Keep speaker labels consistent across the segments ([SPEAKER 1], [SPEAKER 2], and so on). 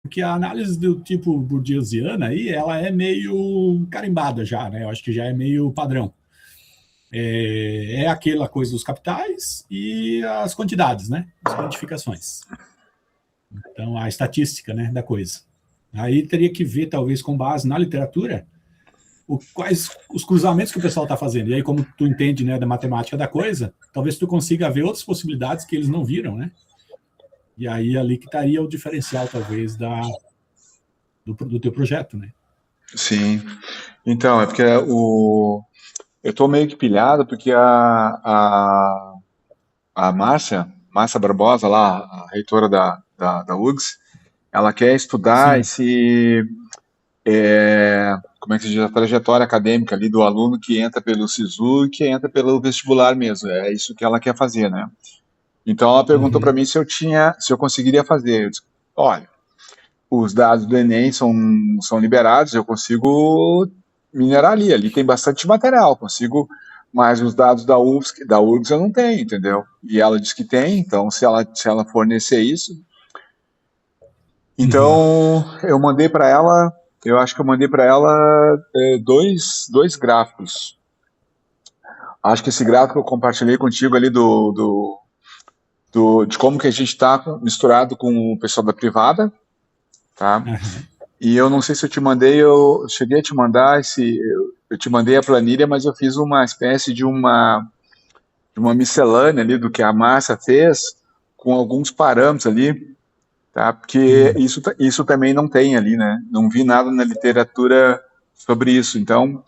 [SPEAKER 1] porque a análise do tipo burdieusiana aí, ela é meio carimbada já, né? Eu acho que já é meio padrão. É aquela coisa dos capitais e as quantidades, né? As quantificações. Então, a estatística, né, da coisa. Aí teria que ver, talvez, com base na literatura, quais os cruzamentos que o pessoal está fazendo. E aí, como tu entende, né, da matemática da coisa, talvez tu consiga ver outras possibilidades que eles não viram, né? E aí ali que estaria o diferencial, talvez, do teu projeto, né?
[SPEAKER 2] Sim. Então, é porque eu tô meio que pilhado porque a Márcia Barbosa, lá, a reitora da URGS, ela quer estudar
[SPEAKER 1] Sim.
[SPEAKER 2] como é que se diz, a trajetória acadêmica ali do aluno que entra pelo SISU e que entra pelo vestibular mesmo. É isso que ela quer fazer, né? Então ela perguntou para
[SPEAKER 1] Uhum.
[SPEAKER 2] mim se eu conseguiria fazer. Eu disse, olha, os dados do Enem são liberados, eu consigo minerar ali tem bastante material, consigo, mas os dados da URGS eu não tenho, entendeu? E ela disse que tem, então se ela fornecer isso,
[SPEAKER 1] Uhum.
[SPEAKER 2] então eu mandei para ela, eu acho que eu mandei para ela dois gráficos. Acho que esse gráfico que eu compartilhei contigo ali de como que a gente está misturado com o pessoal da privada, tá?
[SPEAKER 1] Uhum.
[SPEAKER 2] E eu não sei se eu te mandei, eu cheguei a te mandar eu te mandei a planilha, mas eu fiz uma espécie de uma miscelânea ali do que a Márcia fez, com alguns parâmetros ali, tá? Porque
[SPEAKER 1] Uhum.
[SPEAKER 2] isso também não tem ali, né? Não vi nada na literatura sobre isso. Então,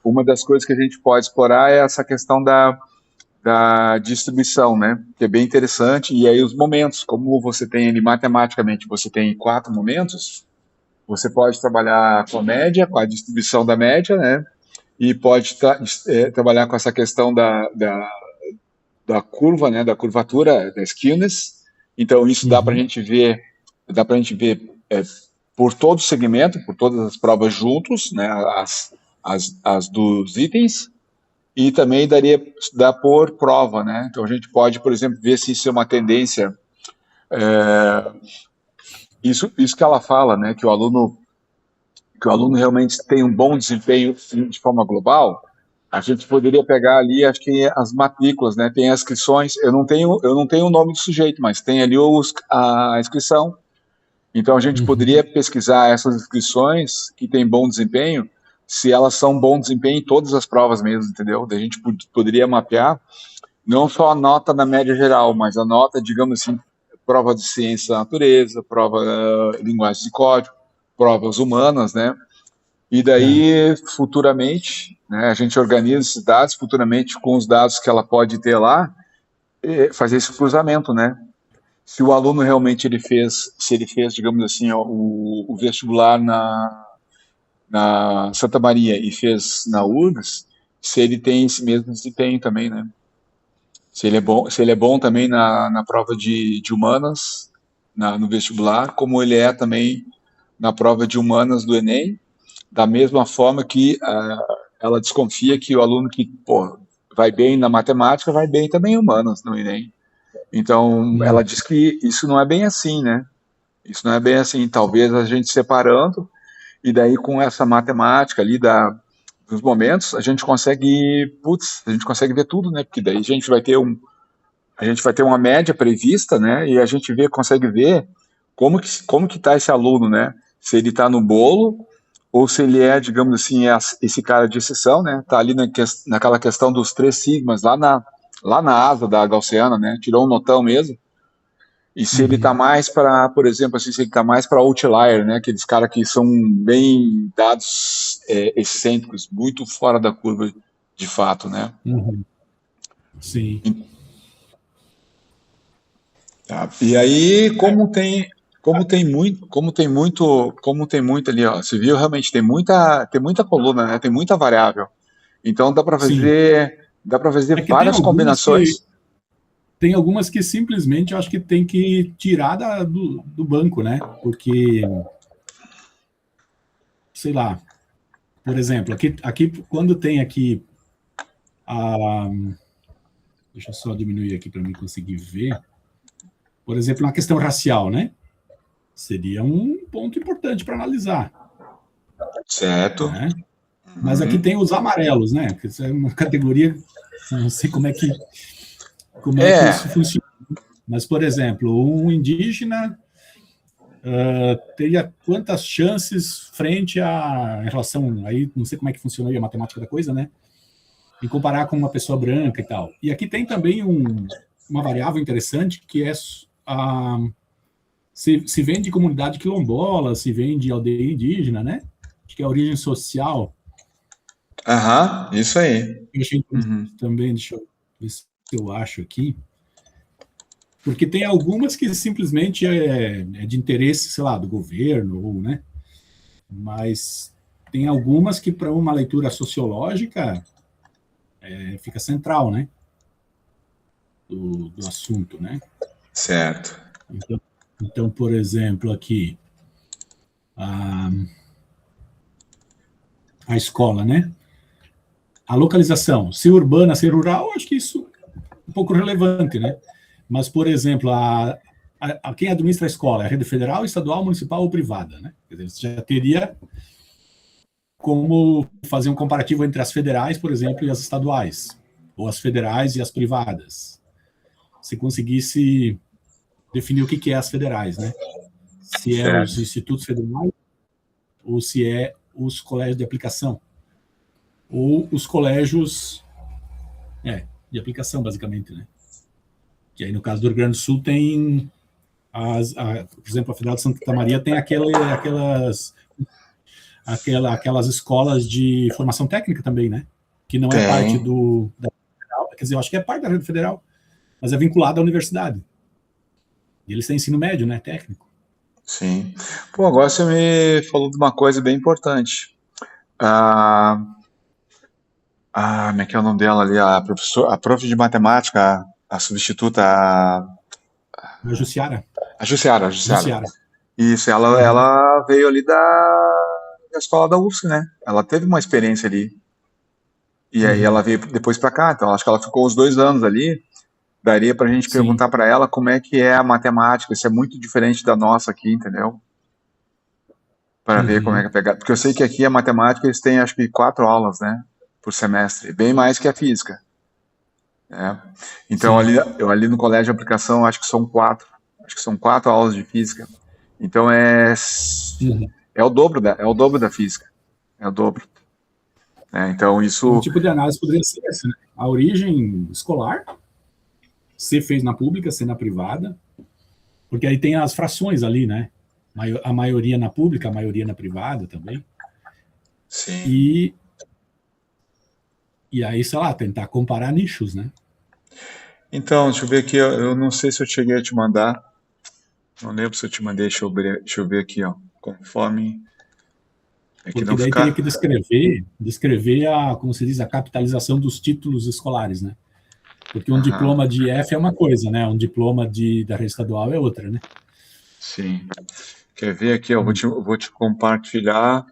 [SPEAKER 2] uma das coisas que a gente pode explorar é essa questão da distribuição, né? Que é bem interessante. E aí os momentos, como você tem ali matematicamente, você tem 4 momentos. Você pode trabalhar com a média, com a distribuição da média, né? E pode trabalhar com essa questão da curva, né? Da curvatura, da skewness. Então isso
[SPEAKER 1] Uhum.
[SPEAKER 2] dá para a gente ver por todo o segmento, por todas as provas juntos, né? As dos itens. E também dá por prova, né? Então a gente pode, por exemplo, ver se isso é uma tendência. Isso que ela fala, né? Que o aluno realmente tem um bom desempenho de forma global, a gente poderia pegar ali, acho que as matrículas, né? Tem as inscrições. Eu não tenho o nome do sujeito, mas tem ali a inscrição. Então a gente
[SPEAKER 1] Uhum.
[SPEAKER 2] poderia pesquisar essas inscrições que têm bom desempenho, se elas são bom desempenho em todas as provas mesmo, entendeu? Daí a gente poderia mapear não só a nota na média geral, mas a nota, digamos assim, prova de ciência da natureza, prova linguagem de código, provas humanas, né? E
[SPEAKER 1] Tá.
[SPEAKER 2] daí, futuramente, né, a gente organiza esses dados, futuramente, com os dados que ela pode ter lá, fazer esse cruzamento, né? Se o aluno realmente se ele fez, digamos assim, o vestibular na Santa Maria e fez na URGS, se ele tem esse mesmo desempenho também, né? Se ele é bom também na prova de humanas, no vestibular, como ele é também na prova de humanas do Enem, da mesma forma que ela desconfia que o aluno que pô, vai bem na matemática vai bem também em humanas no Enem. Então, ela
[SPEAKER 1] Uhum.
[SPEAKER 2] diz que isso não é bem assim, né? Isso não é bem assim. Talvez a gente separando, e daí com essa matemática ali dos momentos, a gente consegue ver tudo, né? Porque daí a gente vai ter uma média prevista, né? E a gente consegue ver como que tá esse aluno, né? Se ele está no bolo ou se ele é, digamos assim, esse cara de exceção, né? Tá ali naquela questão dos 3 sigmas, lá na asa da gaussiana, né? Tirou um notão mesmo. E se ele tá
[SPEAKER 1] Uhum.
[SPEAKER 2] mais para, por exemplo, assim, se ele tá mais para outlier, né? Aqueles caras que são bem dados excêntricos, muito fora da curva de fato, né?
[SPEAKER 1] Uhum. Sim.
[SPEAKER 2] Tá? E aí, como tem muito ali, ó, você viu, realmente tem muita coluna, né? Tem muita variável. Então
[SPEAKER 1] Sim.
[SPEAKER 2] dá para fazer
[SPEAKER 1] É que
[SPEAKER 2] várias combinações.
[SPEAKER 1] tem algumas que simplesmente eu acho que tem que tirar do banco, né? Porque, sei lá, por exemplo, aqui quando tem aqui a. Deixa eu só diminuir aqui para mim conseguir ver. Por exemplo, na questão racial, né? Seria um ponto importante para analisar.
[SPEAKER 2] Certo.
[SPEAKER 1] Né? Mas aqui tem os amarelos, né? Que isso é uma categoria, não sei como é que isso funciona. Mas, por exemplo, um indígena teria quantas chances frente à em relação, aí não sei como é que funciona aí a matemática da coisa, né? E comparar com uma pessoa branca e tal. E aqui tem também uma variável interessante que é se vem de comunidade quilombola, se vem de aldeia indígena, né? Acho que é a origem social.
[SPEAKER 2] Aham, isso aí.
[SPEAKER 1] Eu achei interessante também, deixa eu ver se eu acho aqui. Porque tem algumas que simplesmente é de interesse, sei lá, do governo, ou, né? Mas tem algumas que, para uma leitura sociológica, fica central, né? Do assunto, né?
[SPEAKER 2] Certo.
[SPEAKER 1] Então, por exemplo, aqui, a escola, né? A localização, se urbana, se rural, acho que isso é um pouco relevante, né? Mas, por exemplo, quem administra a escola é a rede federal, estadual, municipal ou privada, né? Quer dizer, você já teria como fazer um comparativo entre as federais, por exemplo, e as estaduais, ou as federais e as privadas. Se conseguisse definir o que é as federais, né? Se é os institutos federais ou se é os colégios de aplicação, ou os colégios de aplicação, basicamente, né? Que aí, no caso do Rio Grande do Sul, tem, por exemplo, a Federal de Santa Maria tem aquelas escolas de formação técnica também, né? Que não é parte da federal, quer dizer, eu acho que é parte da rede federal, mas é vinculada à universidade. E eles têm ensino médio, né? Técnico.
[SPEAKER 2] Sim. Pô, agora você me falou de uma coisa bem importante. Como é que é o nome dela ali? A prof de matemática, a substituta,
[SPEAKER 1] A Jussiara.
[SPEAKER 2] A Jussiara.
[SPEAKER 1] Jussiara.
[SPEAKER 2] Isso, ela veio ali da escola da UFSC, né? Ela teve uma experiência ali. E aí ela veio depois para cá, então acho que ela ficou uns 2 anos ali. Daria pra gente perguntar para ela como é que é a matemática, se é muito diferente da nossa aqui, entendeu? Para ver como é que é pegar. Porque eu sei que aqui a matemática eles têm acho que 4 aulas, né? Por semestre, bem mais que a física. Né? Então eu ali no colégio de aplicação acho que são 4. Acho que são 4 aulas de física. Então é o dobro da física. É o dobro. Então isso.
[SPEAKER 1] Um tipo de análise poderia ser essa, né? A origem escolar, se fez na pública, se na privada, porque aí tem as frações ali, né? A maioria na pública, a maioria na privada também.
[SPEAKER 2] Sim.
[SPEAKER 1] E aí, sei lá, tentar comparar nichos, né?
[SPEAKER 2] Então, deixa eu ver aqui, eu não sei se eu cheguei a te mandar. Não lembro se eu te mandei, deixa eu ver aqui, ó. Conforme.
[SPEAKER 1] Porque daí teria que descrever como se diz, a capitalização dos títulos escolares, né? Porque um diploma de F é uma coisa, né? Um diploma da rede estadual é outra, né?
[SPEAKER 2] Sim. Quer ver aqui, ó, vou te compartilhar.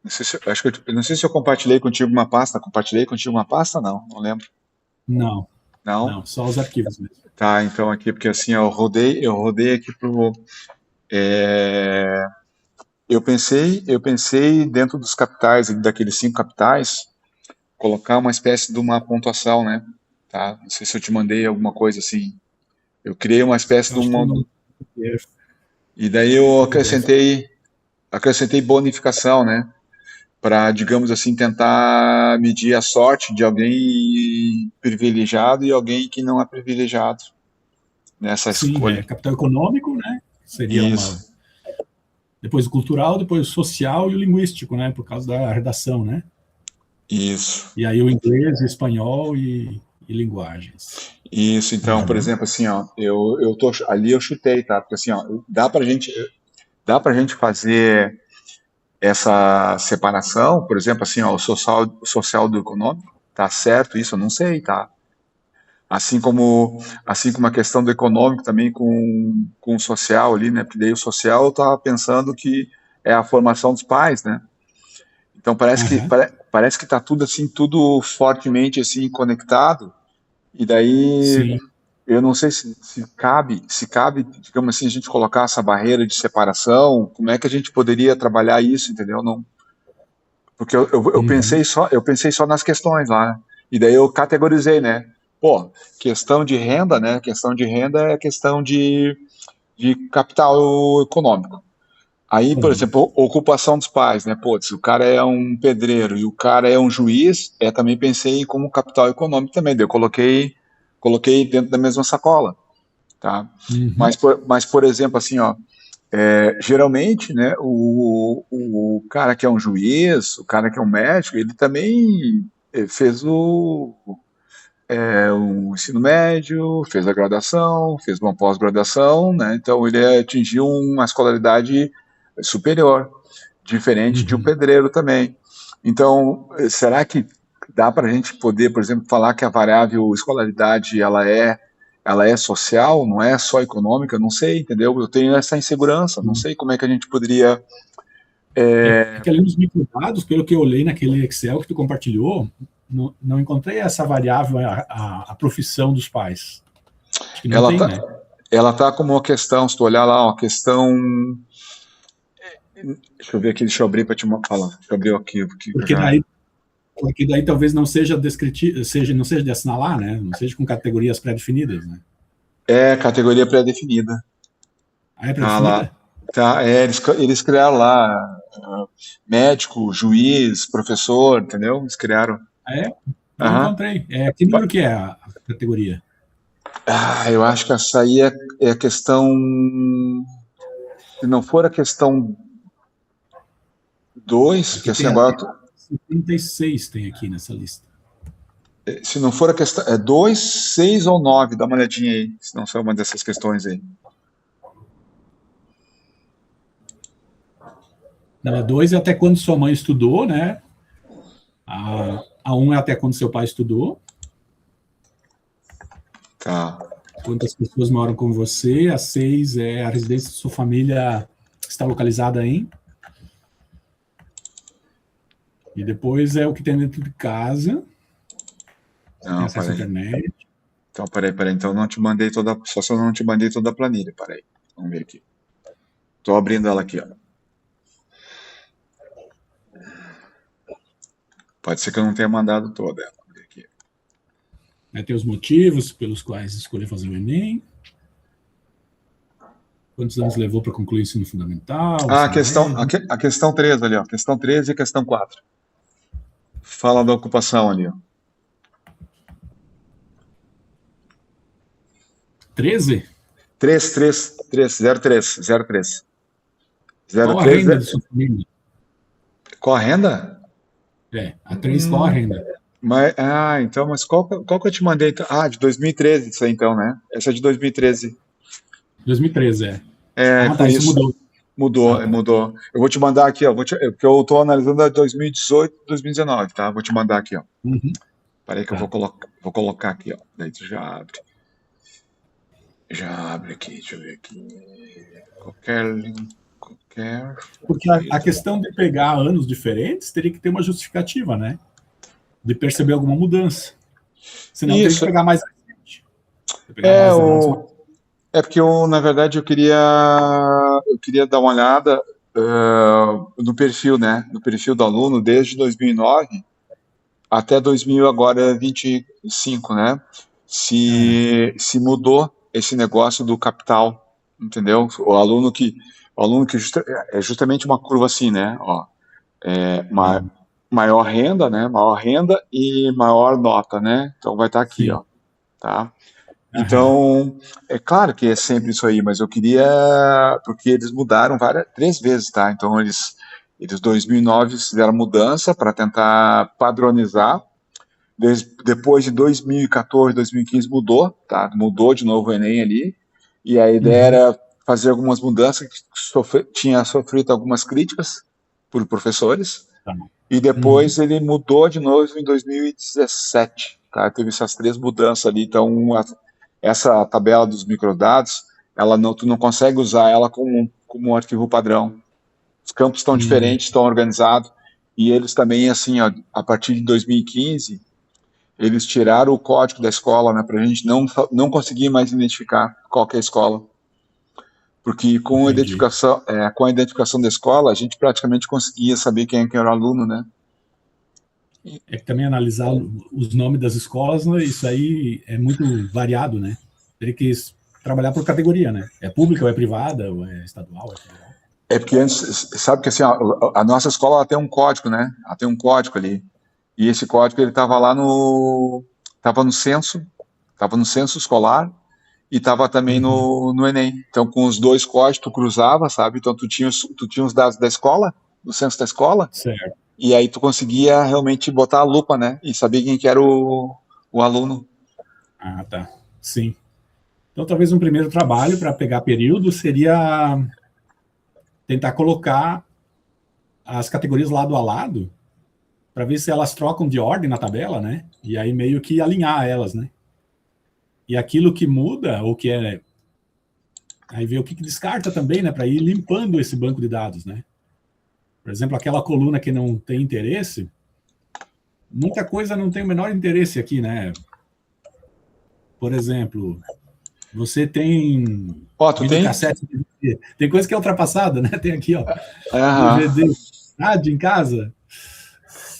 [SPEAKER 2] Não sei se eu compartilhei contigo uma pasta. Compartilhei contigo uma pasta? Não lembro.
[SPEAKER 1] Não,
[SPEAKER 2] Não?
[SPEAKER 1] só os arquivos mesmo.
[SPEAKER 2] Tá, então aqui, porque assim, ó, eu rodei aqui pro. Eu pensei dentro dos capitais, daqueles 5 capitais, colocar uma espécie de uma pontuação, né? Tá? Não sei se eu te mandei alguma coisa assim. Eu criei uma espécie de uma. E daí eu acrescentei bonificação, né? Para, digamos assim, tentar medir a sorte de alguém privilegiado e alguém que não é privilegiado nessa escolha.
[SPEAKER 1] Capital econômico, né? Seria
[SPEAKER 2] Isso.
[SPEAKER 1] Depois o cultural, depois o social e o linguístico, né? Por causa da redação, né?
[SPEAKER 2] Isso.
[SPEAKER 1] E aí o inglês, o espanhol e linguagens.
[SPEAKER 2] Isso, então, por exemplo, assim, ó, ali eu chutei, tá? Porque assim, ó, dá pra gente fazer essa separação, por exemplo, assim, ó, o social do econômico, tá certo isso? Eu não sei, tá? Assim como a questão do econômico também com o social ali, né? Porque daí o social eu tava pensando que é a formação dos pais, né? Então parece que tá tudo assim, tudo fortemente assim conectado. E daí eu não sei se cabe, digamos assim, a gente colocar essa barreira de separação, como é que a gente poderia trabalhar isso, entendeu? Não, porque eu
[SPEAKER 1] Uhum.
[SPEAKER 2] pensei só nas questões lá, né? E daí eu categorizei, né? Pô, questão de renda, né? Questão de renda é questão de capital econômico. Aí, por
[SPEAKER 1] Econômico.
[SPEAKER 2] exemplo, ocupação dos pais, né? Pô, se o cara é um pedreiro e o cara é um juiz, também pensei como capital econômico também. Daí eu coloquei dentro da mesma sacola, tá?
[SPEAKER 1] Uhum.
[SPEAKER 2] Mas por exemplo, assim, ó, geralmente, né, o cara que é um juiz, o cara que é um médico, ele também fez o ensino médio, fez a graduação, fez uma pós-graduação, né? Então ele atingiu uma escolaridade superior, diferente de um
[SPEAKER 1] Uhum.
[SPEAKER 2] pedreiro também. Então, será que dá para a gente poder, por exemplo, falar que a variável escolaridade ela é social, não é só econômica? Não sei, entendeu? Eu tenho essa insegurança, não sei como é que a gente poderia.
[SPEAKER 1] É que ali nos microdados, pelo que eu olhei naquele Excel que tu compartilhou, não encontrei essa variável, a profissão dos pais. Acho que não
[SPEAKER 2] Ela
[SPEAKER 1] tem,
[SPEAKER 2] tá,
[SPEAKER 1] né?
[SPEAKER 2] ela tá como uma questão, se tu olhar lá, uma questão. Deixa eu ver aqui, deixa eu abrir para te falar. Deixa eu abrir aqui que eu
[SPEAKER 1] Porque
[SPEAKER 2] já.
[SPEAKER 1] daí, porque daí talvez não seja descritivo, não seja de assinalar, né? Não seja com categorias pré-definidas, né?
[SPEAKER 2] É categoria pré-definida.
[SPEAKER 1] Ah, é
[SPEAKER 2] Tá lá.
[SPEAKER 1] pré-definida?
[SPEAKER 2] Tá, eles criaram lá médico, juiz, professor, entendeu? Eles criaram.
[SPEAKER 1] Ah, é? Não
[SPEAKER 2] Aham.
[SPEAKER 1] encontrei. Que número que é a categoria?
[SPEAKER 2] Eu acho que essa aí é a questão. Se não for a questão 2, que
[SPEAKER 1] Aqui
[SPEAKER 2] assim
[SPEAKER 1] tem
[SPEAKER 2] agora.
[SPEAKER 1] até 76 tem aqui nessa lista.
[SPEAKER 2] Se não for a questão. É 2, 6 ou 9, dá uma olhadinha aí. Se não for uma dessas questões aí.
[SPEAKER 1] Não, a 2 é até quando sua mãe estudou, né? A 1 é até quando seu pai estudou.
[SPEAKER 2] Tá.
[SPEAKER 1] Quantas pessoas moram com você? A 6 é a residência de sua família está localizada em. E depois é o que tem dentro de casa. Se tem
[SPEAKER 2] Não,
[SPEAKER 1] acesso à
[SPEAKER 2] peraí.
[SPEAKER 1] internet.
[SPEAKER 2] Então, peraí. Então, eu não te mandei toda. Só se eu não te mandei toda a planilha. Peraí. Vamos ver aqui. Tô abrindo ela aqui, ó. Pode ser que eu não tenha mandado toda ela. Vamos ver aqui.
[SPEAKER 1] Tem os motivos pelos quais escolheu fazer o Enem. Quantos anos levou para concluir o ensino fundamental, o
[SPEAKER 2] Ah,
[SPEAKER 1] ensino médio.
[SPEAKER 2] a questão 3 ali, ó. Questão 13 e questão 4. Fala da ocupação ali, ó.
[SPEAKER 1] 13?
[SPEAKER 2] 03.
[SPEAKER 1] Qual a
[SPEAKER 2] 03,
[SPEAKER 1] renda de sua família?
[SPEAKER 2] qual a renda?
[SPEAKER 1] A 3, qual a renda?
[SPEAKER 2] Mas qual que eu te mandei? Então? De 2013 isso aí então, né? Essa é de 2013.
[SPEAKER 1] 2013, é.
[SPEAKER 2] Por
[SPEAKER 1] Isso
[SPEAKER 2] isso.
[SPEAKER 1] mudou. Ah,
[SPEAKER 2] Mudou,
[SPEAKER 1] tá.
[SPEAKER 2] mudou. Eu vou te mandar aqui, ó. Porque eu tô analisando a 2018 e 2019, tá? Vou te mandar aqui, ó.
[SPEAKER 1] Uhum.
[SPEAKER 2] Peraí que eu
[SPEAKER 1] Tá.
[SPEAKER 2] vou colocar aqui, ó. Daí tu já abre. Já abre aqui, deixa eu ver aqui. Qualquer link, qualquer.
[SPEAKER 1] Porque a questão de pegar anos diferentes teria que ter uma justificativa, né? De perceber alguma mudança. Senão teria que
[SPEAKER 2] Isso,
[SPEAKER 1] pegar mais recente. Pegar
[SPEAKER 2] é
[SPEAKER 1] mais anos.
[SPEAKER 2] o. É porque na verdade, eu queria dar uma olhada no perfil, né? No perfil do aluno desde 2009 até 2000 agora 25, né?
[SPEAKER 1] É.
[SPEAKER 2] Se mudou esse negócio do capital, entendeu? O aluno que é justamente uma curva assim, né? Ó,
[SPEAKER 1] Ah,
[SPEAKER 2] maior renda, né? Maior renda e maior nota, né? Então vai estar aqui,
[SPEAKER 1] sim.
[SPEAKER 2] ó, tá?
[SPEAKER 1] Aham.
[SPEAKER 2] Então, é claro que é sempre isso aí, mas eu queria, porque eles mudaram 3 vezes, tá? Então, eles 2009 fizeram mudança para tentar padronizar. Depois de 2014, 2015 mudou, tá? Mudou de novo o Enem ali. E a ideia
[SPEAKER 1] Uhum.
[SPEAKER 2] era fazer algumas mudanças que tinha sofrido algumas críticas por professores.
[SPEAKER 1] Tá.
[SPEAKER 2] E
[SPEAKER 1] Uhum.
[SPEAKER 2] depois ele mudou de novo em 2017, tá? Teve essas 3 mudanças ali. Então, essa tabela dos microdados, tu não consegue usar ela como um arquivo padrão. Os campos estão
[SPEAKER 1] Uhum.
[SPEAKER 2] diferentes, estão organizados, e eles também, assim, ó, a partir de 2015, eles tiraram o código da escola, né, para a gente não conseguir mais identificar qual que é a escola. Porque
[SPEAKER 1] Entendi.
[SPEAKER 2] com a identificação da escola, a gente praticamente conseguia saber quem era o aluno, né?
[SPEAKER 1] É que também analisar os nomes das escolas, né, isso aí é muito variado, né? Teria que trabalhar por categoria, né? É pública ou é privada, ou é estadual, é federal?
[SPEAKER 2] É porque antes, sabe que assim, a nossa escola ela tem um código, né? Ela tem um código ali. E esse código ele estava lá estava no censo, estava no censo escolar e estava também
[SPEAKER 1] Uhum.
[SPEAKER 2] no Enem. Então, com os dois códigos tu cruzava, sabe? Então tu tinha os dados da escola, do censo da escola,
[SPEAKER 1] Certo.
[SPEAKER 2] e aí tu conseguia realmente botar a lupa, né? E saber quem que era o aluno.
[SPEAKER 1] Ah, tá. Sim. Então, talvez um primeiro trabalho para pegar período seria tentar colocar as categorias lado a lado para ver se elas trocam de ordem na tabela, né? E aí meio que alinhar elas, né? E aquilo que muda, ou que é. Aí ver o que descarta também, né? Para ir limpando esse banco de dados, né? Por exemplo, aquela coluna que não tem interesse, muita coisa não tem o menor interesse aqui, né? Por exemplo, você tem
[SPEAKER 2] Ó, tu tem?
[SPEAKER 1] videocassete, DVD. Tem coisa que é ultrapassada, né? Tem aqui, ó,
[SPEAKER 2] Aham.
[SPEAKER 1] DVD, rádio em casa,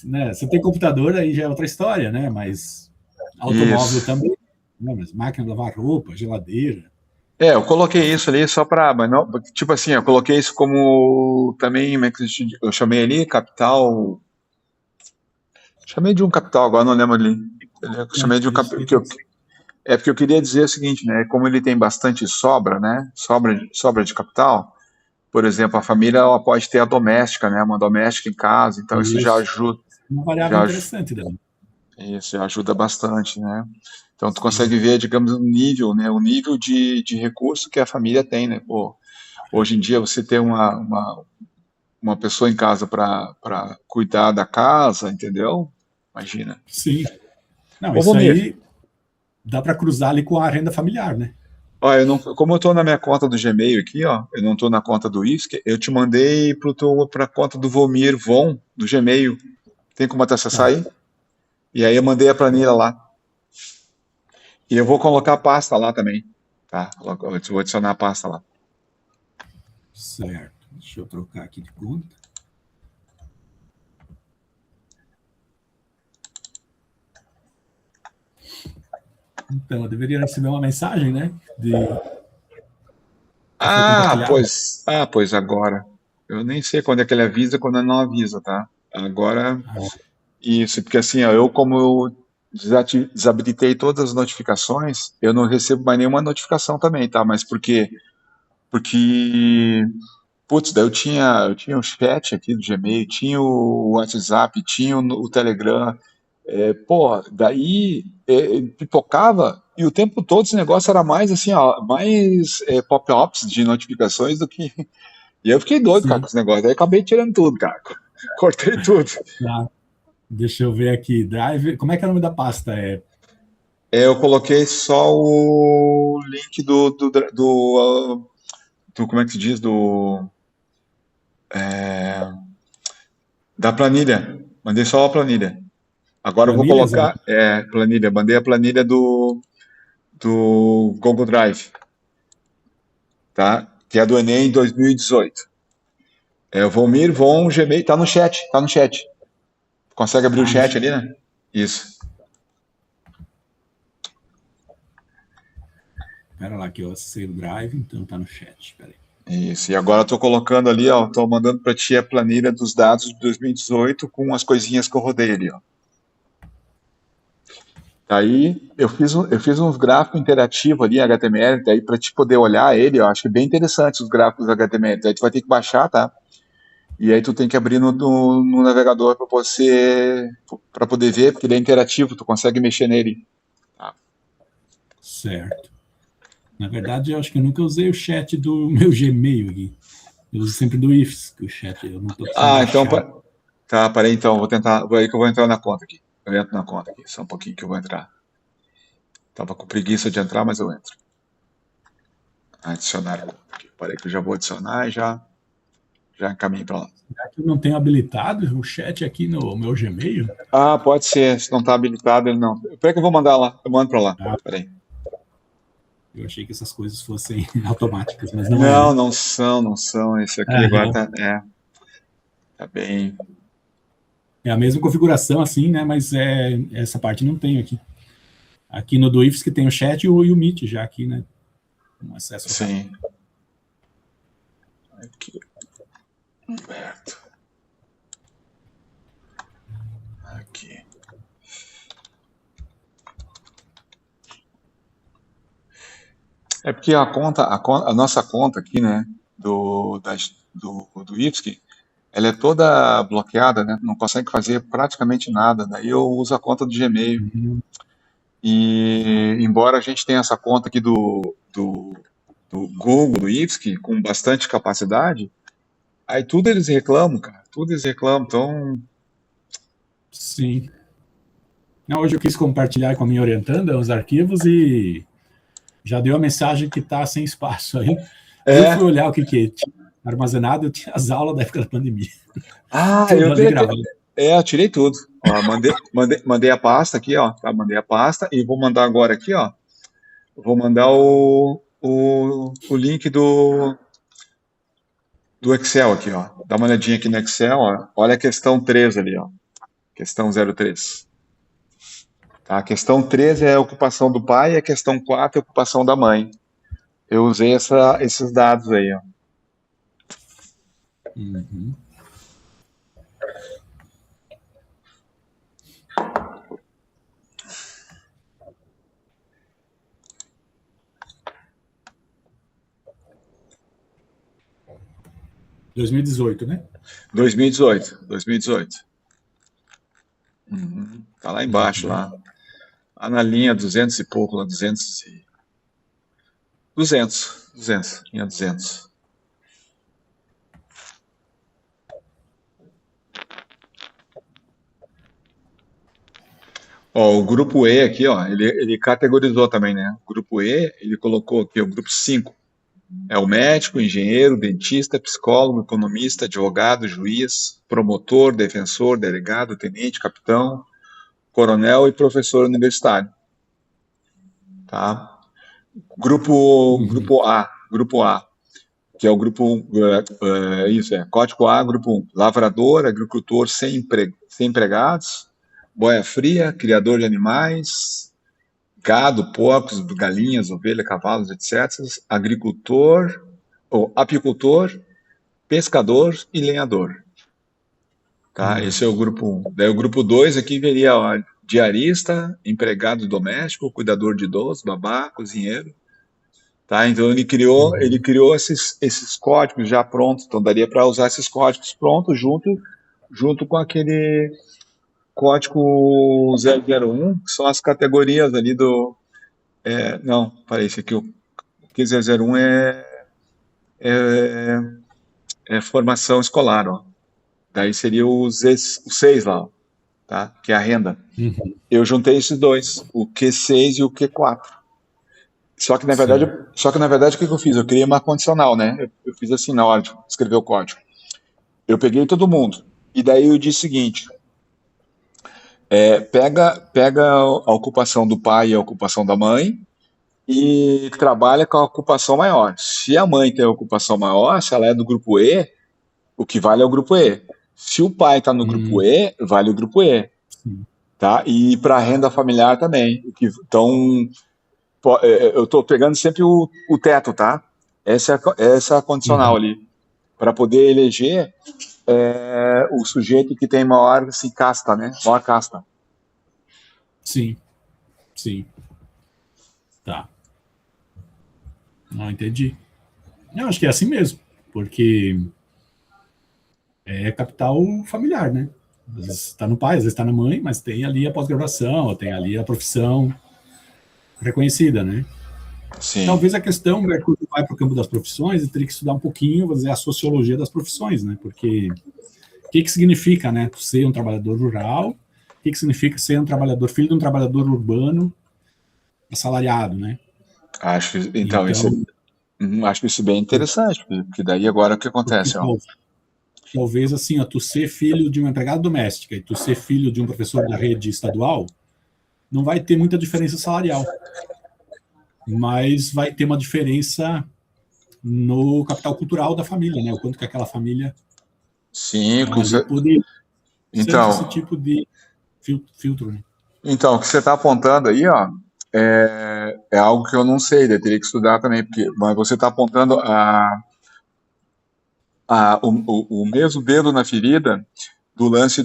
[SPEAKER 1] né? Você tem computador, aí já é outra história, né? Mas automóvel
[SPEAKER 2] Isso.
[SPEAKER 1] também, né? Mas máquina de lavar roupa, geladeira.
[SPEAKER 2] É, eu coloquei isso ali só para, mas não, tipo assim, eu coloquei isso como também, como é que eu chamei ali, capital, chamei de um capital, agora não lembro ali. Eu
[SPEAKER 1] É,
[SPEAKER 2] chamei de um
[SPEAKER 1] isso
[SPEAKER 2] capital,
[SPEAKER 1] aí tem que ser.
[SPEAKER 2] é porque eu queria dizer o seguinte, né, como ele tem bastante sobra, né, sobra de capital, por exemplo, a família ela pode ter a doméstica, né, uma doméstica em casa, então isso
[SPEAKER 1] Isso. Uma variável
[SPEAKER 2] já, aju-
[SPEAKER 1] interessante daí.
[SPEAKER 2] isso já ajuda bastante, né. Então tu
[SPEAKER 1] Sim.
[SPEAKER 2] consegue ver, digamos, o nível, né, o nível de recurso que a família tem, né, pô. Hoje em dia você ter uma pessoa em casa para cuidar da casa, entendeu? Imagina.
[SPEAKER 1] Sim. Não,
[SPEAKER 2] Ô,
[SPEAKER 1] isso
[SPEAKER 2] Vomir,
[SPEAKER 1] aí dá para cruzar ali com a renda familiar, né?
[SPEAKER 2] ó, eu não, como eu estou na minha conta do Gmail aqui, ó, eu não estou na conta do ISC, eu te mandei para a conta do Vomir Von, do Gmail. Tem como acessar
[SPEAKER 1] Tá.
[SPEAKER 2] aí? E aí eu mandei a planilha lá. E eu vou colocar a pasta lá também, tá? Eu vou adicionar a pasta lá.
[SPEAKER 1] Certo. Deixa eu trocar aqui de conta. Então, eu deveria receber uma mensagem, né? De que foi compartilhado.
[SPEAKER 2] Pois agora. Eu nem sei quando é que ele avisa, quando ele não avisa, tá? Agora, isso, porque assim, ó, eu como eu desabilitei todas as notificações, eu não recebo mais nenhuma notificação também, tá? Mas por quê? Porque, putz, daí eu tinha o chat aqui do Gmail, tinha o WhatsApp, tinha o Telegram, pô, daí pipocava e o tempo todo esse negócio era mais assim, ó, mais pop-ups de notificações do que. E eu fiquei doido, cara, com
[SPEAKER 1] Sim.
[SPEAKER 2] esse negócio. Aí eu acabei tirando tudo, cara. Cortei tudo.
[SPEAKER 1] Tá. Deixa eu ver aqui. Drive. Como é que é o nome da pasta? É
[SPEAKER 2] Eu coloquei só o link como é que se diz? Da planilha. Mandei só a planilha. Agora eu vou
[SPEAKER 1] planilhas?
[SPEAKER 2] colocar, planilha. Mandei a planilha do Google Drive, tá? Que é do Enem 2018. O Volmir Von Gmail, tá no chat, tá no chat. Consegue abrir o
[SPEAKER 1] Ah, no
[SPEAKER 2] chat
[SPEAKER 1] chat.
[SPEAKER 2] ali, né? Isso.
[SPEAKER 1] Espera lá que eu acessei o Drive, então tá no chat. Espera aí.
[SPEAKER 2] Isso, e agora eu tô colocando ali, ó, tô mandando para ti a planilha dos dados de 2018 com as coisinhas que eu rodei ali, ó. Daí eu fiz uns gráficos interativos ali em HTML, daí para te poder olhar ele, eu acho que é bem interessante os gráficos HTML. Daí tu vai ter que baixar, tá? E aí tu tem que abrir no navegador para poder ver, porque ele é interativo, tu consegue mexer nele. Tá?
[SPEAKER 1] Certo. Na verdade, eu acho que eu nunca usei o chat do meu Gmail aqui. Eu uso sempre do IFS, que o chat eu não estou precisando
[SPEAKER 2] Ah, então
[SPEAKER 1] baixar.
[SPEAKER 2] tá, parei então, vou tentar, aí que eu vou entrar na conta aqui. Eu entro na conta aqui, só um pouquinho que eu vou entrar. Tava com preguiça de entrar, mas eu entro. Adicionar conta aqui. Parei que eu já vou adicionar e já. já encaminho para lá.
[SPEAKER 1] Já que eu não tenho habilitado o chat aqui no meu Gmail.
[SPEAKER 2] Ah, pode ser. Se não está habilitado, ele não. Peraí que eu vou mandar lá. Eu mando para lá.
[SPEAKER 1] Ah,
[SPEAKER 2] Peraí.
[SPEAKER 1] eu achei que essas coisas fossem automáticas, mas não é,
[SPEAKER 2] Não,
[SPEAKER 1] né?
[SPEAKER 2] não são, não são. Esse aqui agora
[SPEAKER 1] Aham.
[SPEAKER 2] tá bem.
[SPEAKER 1] É a mesma configuração, assim, né? Mas essa parte não tenho aqui. Aqui no do IFES que tem o chat e o Meet já aqui, né? Um acesso rápido.
[SPEAKER 2] Sim. Aqui. Humberto. Aqui. É porque a nossa conta aqui, né, do IFSC, ela é toda bloqueada, né? Não consegue fazer praticamente nada. Daí eu uso a conta do Gmail.
[SPEAKER 1] Uhum.
[SPEAKER 2] E embora a gente tenha essa conta aqui do Google, do IFSC, com bastante capacidade, aí tudo eles reclamam, cara. Tudo eles reclamam. Então,
[SPEAKER 1] Sim. Não, hoje eu quis compartilhar com a minha orientanda os arquivos e já deu a mensagem que está sem espaço aí. Eu fui olhar o que tinha armazenado, eu tinha as aulas da época da pandemia. Tudo
[SPEAKER 2] eu
[SPEAKER 1] ali
[SPEAKER 2] tenho,
[SPEAKER 1] gravado.
[SPEAKER 2] eu tirei tudo. Ó, mandei a pasta aqui, ó. Tá, mandei a pasta e vou mandar agora aqui, ó. Vou mandar o link do Excel aqui, ó. Dá uma olhadinha aqui no Excel, ó. Olha a questão 3 ali, ó. Questão 03. Tá? A questão 3 é a ocupação do pai e a questão 4 é a ocupação da mãe. Eu usei esses dados aí, ó.
[SPEAKER 1] Uhum. (2018), né?
[SPEAKER 2] 2018. Uhum. Tá lá embaixo, lá. Lá na linha 200 e pouco, lá 200, linha 200. Ó, o grupo E aqui, ó, ele categorizou também, né? O grupo E, ele colocou aqui o grupo 5. É o médico, engenheiro, dentista, psicólogo, economista, advogado, juiz, promotor, defensor, delegado, tenente, capitão, coronel e professor universitário. Tá? Grupo A, que é o grupo, código A, grupo 1, lavrador, agricultor sem empregados, boia fria, criador de animais, gado, porcos, galinhas, ovelhas, cavalos, etc., agricultor, ou apicultor, pescador e lenhador. Tá? Esse é o grupo 1. Daí o grupo 2 aqui veria, ó, diarista, empregado doméstico, cuidador de idosos, babá, cozinheiro. Tá? Então ele criou esses códigos já prontos. Então daria para usar esses códigos prontos junto com aquele código 001, que são as categorias ali do. Não, parei, esse aqui, o 001 é formação escolar, ó. Daí seria o 6 lá, ó, tá? Que é a renda.
[SPEAKER 1] Uhum.
[SPEAKER 2] Eu juntei esses dois, o Q6 e o Q4. Só que na verdade o que eu fiz? Eu criei uma condicional, né? Eu fiz assim na hora de escrever o código. Eu peguei todo mundo e daí eu disse o seguinte: pega a ocupação do pai e a ocupação da mãe e trabalha com a ocupação maior. Se a mãe tem a ocupação maior, se ela é do grupo E, o que vale é o grupo E. Se o pai está no grupo E, vale o grupo E.
[SPEAKER 1] Sim.
[SPEAKER 2] Tá? E para a renda familiar também. Então, eu estou pegando sempre o teto, tá? Essa é a condicional
[SPEAKER 1] Uhum.
[SPEAKER 2] ali. Para poder eleger o sujeito que tem maior assim, casta, né? Maior casta.
[SPEAKER 1] Sim. Tá. Não entendi. Eu acho que é assim mesmo, porque é capital familiar, né? Às vezes está no pai, às vezes está na mãe, mas tem ali a pós-graduação, tem ali a profissão reconhecida, né?
[SPEAKER 2] Sim.
[SPEAKER 1] Talvez a questão, Mercúrio vai para o campo das profissões e teria que estudar um pouquinho, vamos dizer, a sociologia das profissões, né? Porque o que significa, né? Ser um trabalhador rural, o que significa ser um trabalhador, filho de um trabalhador urbano assalariado, né?
[SPEAKER 2] Acho que isso é bem interessante, porque daí agora o que acontece, ó?
[SPEAKER 1] talvez assim, ó, tu ser filho de uma empregada doméstica e tu ser filho de um professor da rede estadual, não vai ter muita diferença salarial, mas vai ter uma diferença no capital cultural da família, né? O quanto que aquela família
[SPEAKER 2] Sim,
[SPEAKER 1] ali poderia ser esse
[SPEAKER 2] então,
[SPEAKER 1] tipo de filtro, né?
[SPEAKER 2] então, o que você está apontando aí, ó, é algo que eu não sei, eu teria que estudar também, porque, mas você está apontando o mesmo dedo na ferida do lance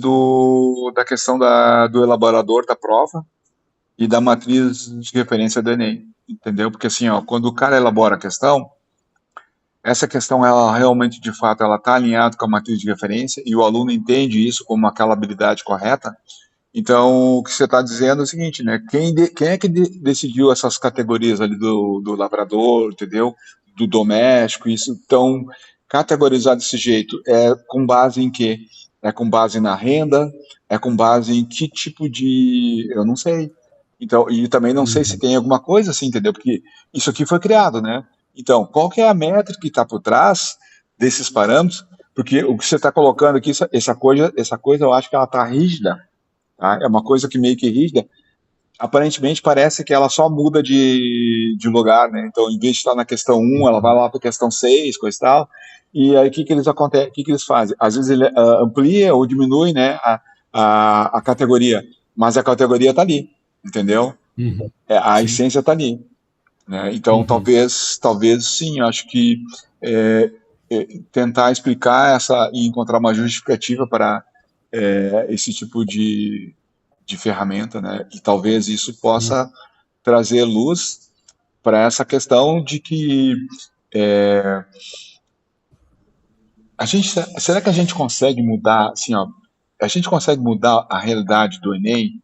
[SPEAKER 2] da questão do elaborador da prova e da matriz de referência do Enem, entendeu? Porque assim, ó, quando o cara elabora a questão, essa questão, ela realmente, de fato, ela está alinhada com a matriz de referência e o aluno entende isso como aquela habilidade correta. Então, o que você está dizendo é o seguinte, né? Quem é que decidiu essas categorias ali do lavrador, entendeu? Do doméstico, isso tão categorizado desse jeito? É com base em quê? É com base na renda? É com base em que tipo de... Eu não sei. Então, e também não sei se
[SPEAKER 1] Uhum.
[SPEAKER 2] tem alguma coisa assim, entendeu? Porque isso aqui foi criado, né? Então, qual que é a métrica que está por trás desses parâmetros? Porque o que você está colocando aqui, essa coisa, eu acho que ela está rígida, tá? É uma coisa que meio que rígida. Aparentemente parece que ela só muda de lugar, né? Então, em vez de estar na questão um, ela vai lá para a questão 6, coisa e tal. E aí, o que que eles fazem? Às vezes ele amplia ou diminui, né, a categoria, mas a categoria está ali, entendeu?
[SPEAKER 1] Uhum.
[SPEAKER 2] A
[SPEAKER 1] Sim.
[SPEAKER 2] essência está ali, né? Então,
[SPEAKER 1] Uhum.
[SPEAKER 2] talvez sim, eu acho que é, tentar explicar e encontrar uma justificativa para esse tipo de ferramenta, né? E talvez isso
[SPEAKER 1] Uhum.
[SPEAKER 2] possa trazer luz para essa questão de que será que a gente consegue mudar, assim, ó, a gente consegue mudar a realidade do Enem?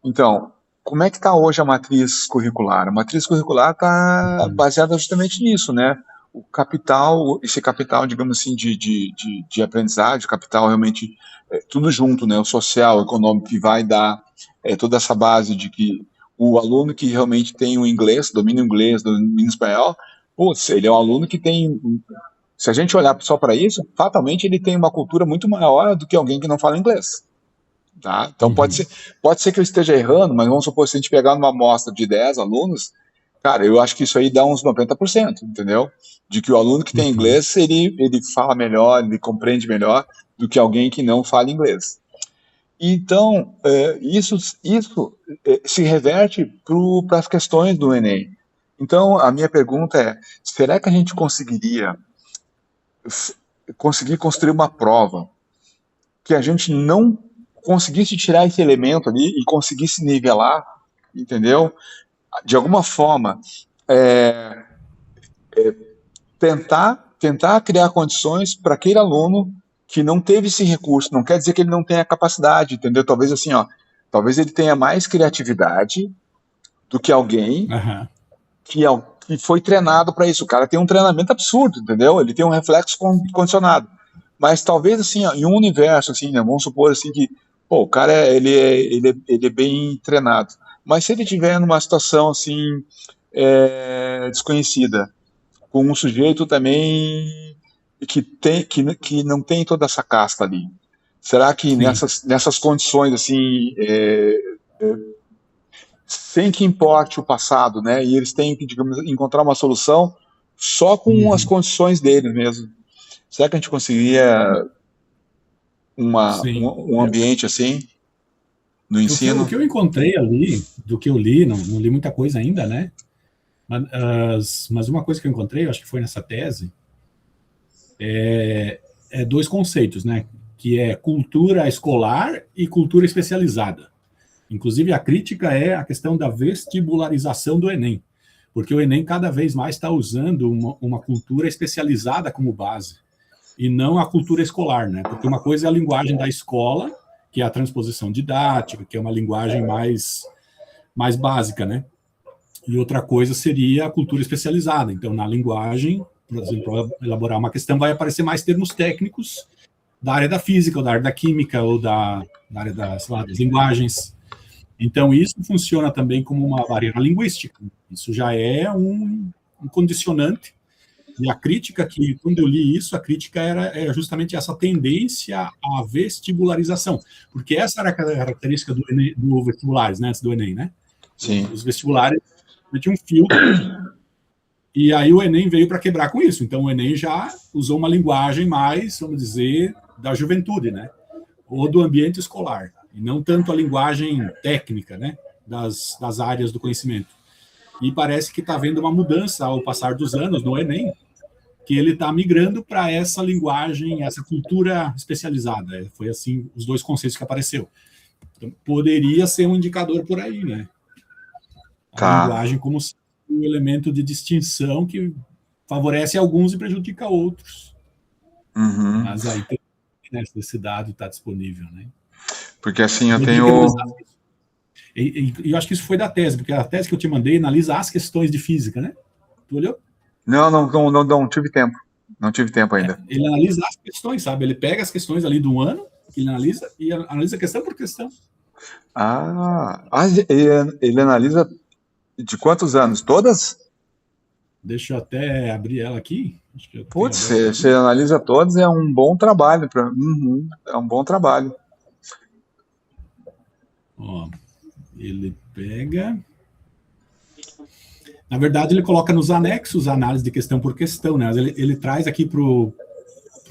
[SPEAKER 2] Então, como é que está hoje a matriz curricular? A matriz curricular está
[SPEAKER 1] Uhum.
[SPEAKER 2] baseada justamente nisso, né? O capital, esse capital, digamos assim, de aprendizagem, capital realmente, tudo junto, né? O social, o econômico, que vai dar toda essa base de que o aluno que realmente tem o inglês, domina o espanhol, putz, ele é um aluno que tem, se a gente olhar só para isso, fatalmente ele tem uma cultura muito maior do que alguém que não fala inglês. Tá? Então
[SPEAKER 1] Uhum.
[SPEAKER 2] pode ser que eu esteja errando, mas vamos supor, se a gente pegar numa amostra de 10 alunos, cara, eu acho que isso aí dá uns 90%, entendeu? De que o aluno que tem
[SPEAKER 1] Uhum.
[SPEAKER 2] inglês, ele fala melhor, ele compreende melhor do que alguém que não fala inglês. Então, isso se reverte para as questões do Enem. Então, a minha pergunta é, será que a gente conseguir construir uma prova que a gente não conseguisse tirar esse elemento ali e conseguisse nivelar, entendeu? De alguma forma, é, tentar criar condições para aquele aluno que não teve esse recurso. Não quer dizer que ele não tenha capacidade, entendeu? Talvez assim, ó, talvez ele tenha mais criatividade do que alguém
[SPEAKER 1] Aham.
[SPEAKER 2] que foi treinado para isso. O cara tem um treinamento absurdo, entendeu? Ele tem um reflexo condicionado. Mas talvez assim, ó, em um universo assim, né, vamos supor assim que, pô, o cara ele é bem treinado. Mas se ele tiver numa situação assim desconhecida, com um sujeito também que não tem toda essa casta ali, será que
[SPEAKER 1] Sim.
[SPEAKER 2] nessas condições assim sem que importe o passado, né? E eles têm que, digamos, encontrar uma solução só com as
[SPEAKER 1] Uhum.
[SPEAKER 2] condições deles mesmo. Será que a gente conseguiria
[SPEAKER 1] Sim.
[SPEAKER 2] um ambiente assim no
[SPEAKER 1] O
[SPEAKER 2] ensino?
[SPEAKER 1] que eu encontrei ali, do que eu li, não li muita coisa ainda, né? Mas uma coisa que eu encontrei, eu acho que foi nessa tese, é dois conceitos, né? Que é cultura escolar e cultura especializada. Inclusive, a crítica é a questão da vestibularização do Enem, porque o Enem cada vez mais está usando uma cultura especializada como base, e não a cultura escolar, né? Porque uma coisa é a linguagem da escola, que é a transposição didática, que é uma linguagem mais básica, né? E outra coisa seria a cultura especializada. Então, na linguagem, por exemplo, para elaborar uma questão, vai aparecer mais termos técnicos da área da física, ou da área da química, ou da área das linguagens. Então, isso funciona também como uma barreira linguística. Isso já é um condicionante E a crítica que, quando eu li isso, a crítica era justamente essa tendência à vestibularização, porque essa era a característica do vestibulares, né, antes do Enem, né?
[SPEAKER 2] Sim.
[SPEAKER 1] Os vestibulares tinham um filtro, e aí o Enem veio para quebrar com isso. Então o Enem já usou uma linguagem mais, vamos dizer, da juventude, né? Ou do ambiente escolar, e não tanto a linguagem técnica, né? Das áreas do conhecimento. E parece que está havendo uma mudança ao passar dos anos no Enem, que ele está migrando para essa linguagem, essa cultura especializada. Foi assim os dois conceitos que apareceu. Então, poderia ser um indicador por aí, né? A linguagem como um elemento de distinção que favorece alguns e prejudica outros.
[SPEAKER 2] Uhum.
[SPEAKER 1] Mas aí tem, né, esse dado está disponível, né?
[SPEAKER 2] Porque assim eu tenho...
[SPEAKER 1] E eu acho que isso foi da tese, porque a tese que eu te mandei analisa as questões de física, né? Tu olhou?
[SPEAKER 2] Não tive tempo. Não tive tempo ainda.
[SPEAKER 1] Ele analisa as questões, sabe? Ele pega as questões ali do ano, ele analisa e analisa questão por questão.
[SPEAKER 2] Ele analisa de quantos anos? Todas?
[SPEAKER 1] Deixa eu até abrir ela aqui.
[SPEAKER 2] Putz, você analisa todas, é um bom trabalho. É um bom trabalho.
[SPEAKER 1] Ó, ele pega... Na verdade, ele coloca nos anexos a análise de questão por questão, né? Mas ele traz aqui para o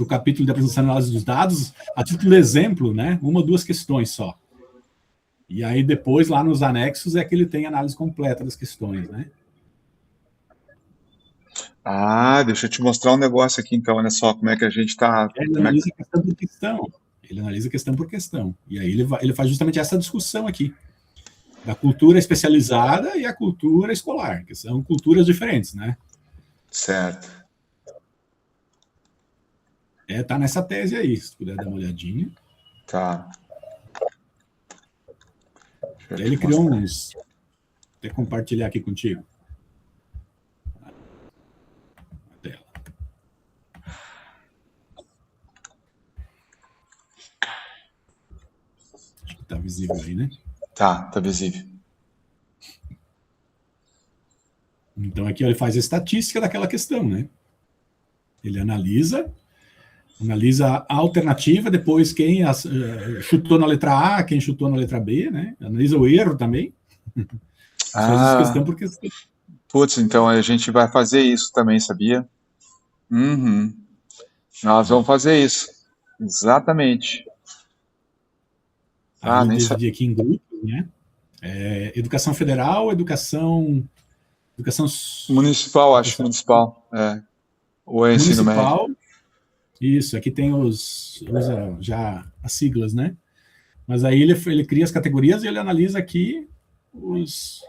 [SPEAKER 1] capítulo de apresentação e análise dos dados, a título de exemplo, né? Uma ou duas questões só. E aí, depois, lá nos anexos, é que ele tem a análise completa das questões, né?
[SPEAKER 2] Deixa eu te mostrar um negócio aqui, então, olha só como é que a gente está...
[SPEAKER 1] Ele analisa questão por questão. Ele analisa questão por questão. E aí ele faz justamente essa discussão aqui, da cultura especializada e a cultura escolar, que são culturas diferentes, né?
[SPEAKER 2] Certo.
[SPEAKER 1] Tá nessa tese aí, se puder dar uma olhadinha.
[SPEAKER 2] Tá.
[SPEAKER 1] E aí ele criou uns... Vou até compartilhar aqui contigo. A tela. Acho que tá visível aí, né?
[SPEAKER 2] Tá visível.
[SPEAKER 1] Então aqui ele faz a estatística daquela questão, né? Ele analisa a alternativa, depois quem chutou na letra A, quem chutou na letra B, né? Analisa o erro também. Faz questão por questão.
[SPEAKER 2] Putz, então a gente vai fazer isso também, sabia? Nós vamos fazer isso. Exatamente.
[SPEAKER 1] Aí ele divide aqui em grupos, né? Educação federal, educação
[SPEAKER 2] municipal, acho municipal. Ou é ensino
[SPEAKER 1] municipal,
[SPEAKER 2] médio.
[SPEAKER 1] Isso, aqui tem já as siglas, né? Mas aí ele cria as categorias e ele analisa aqui os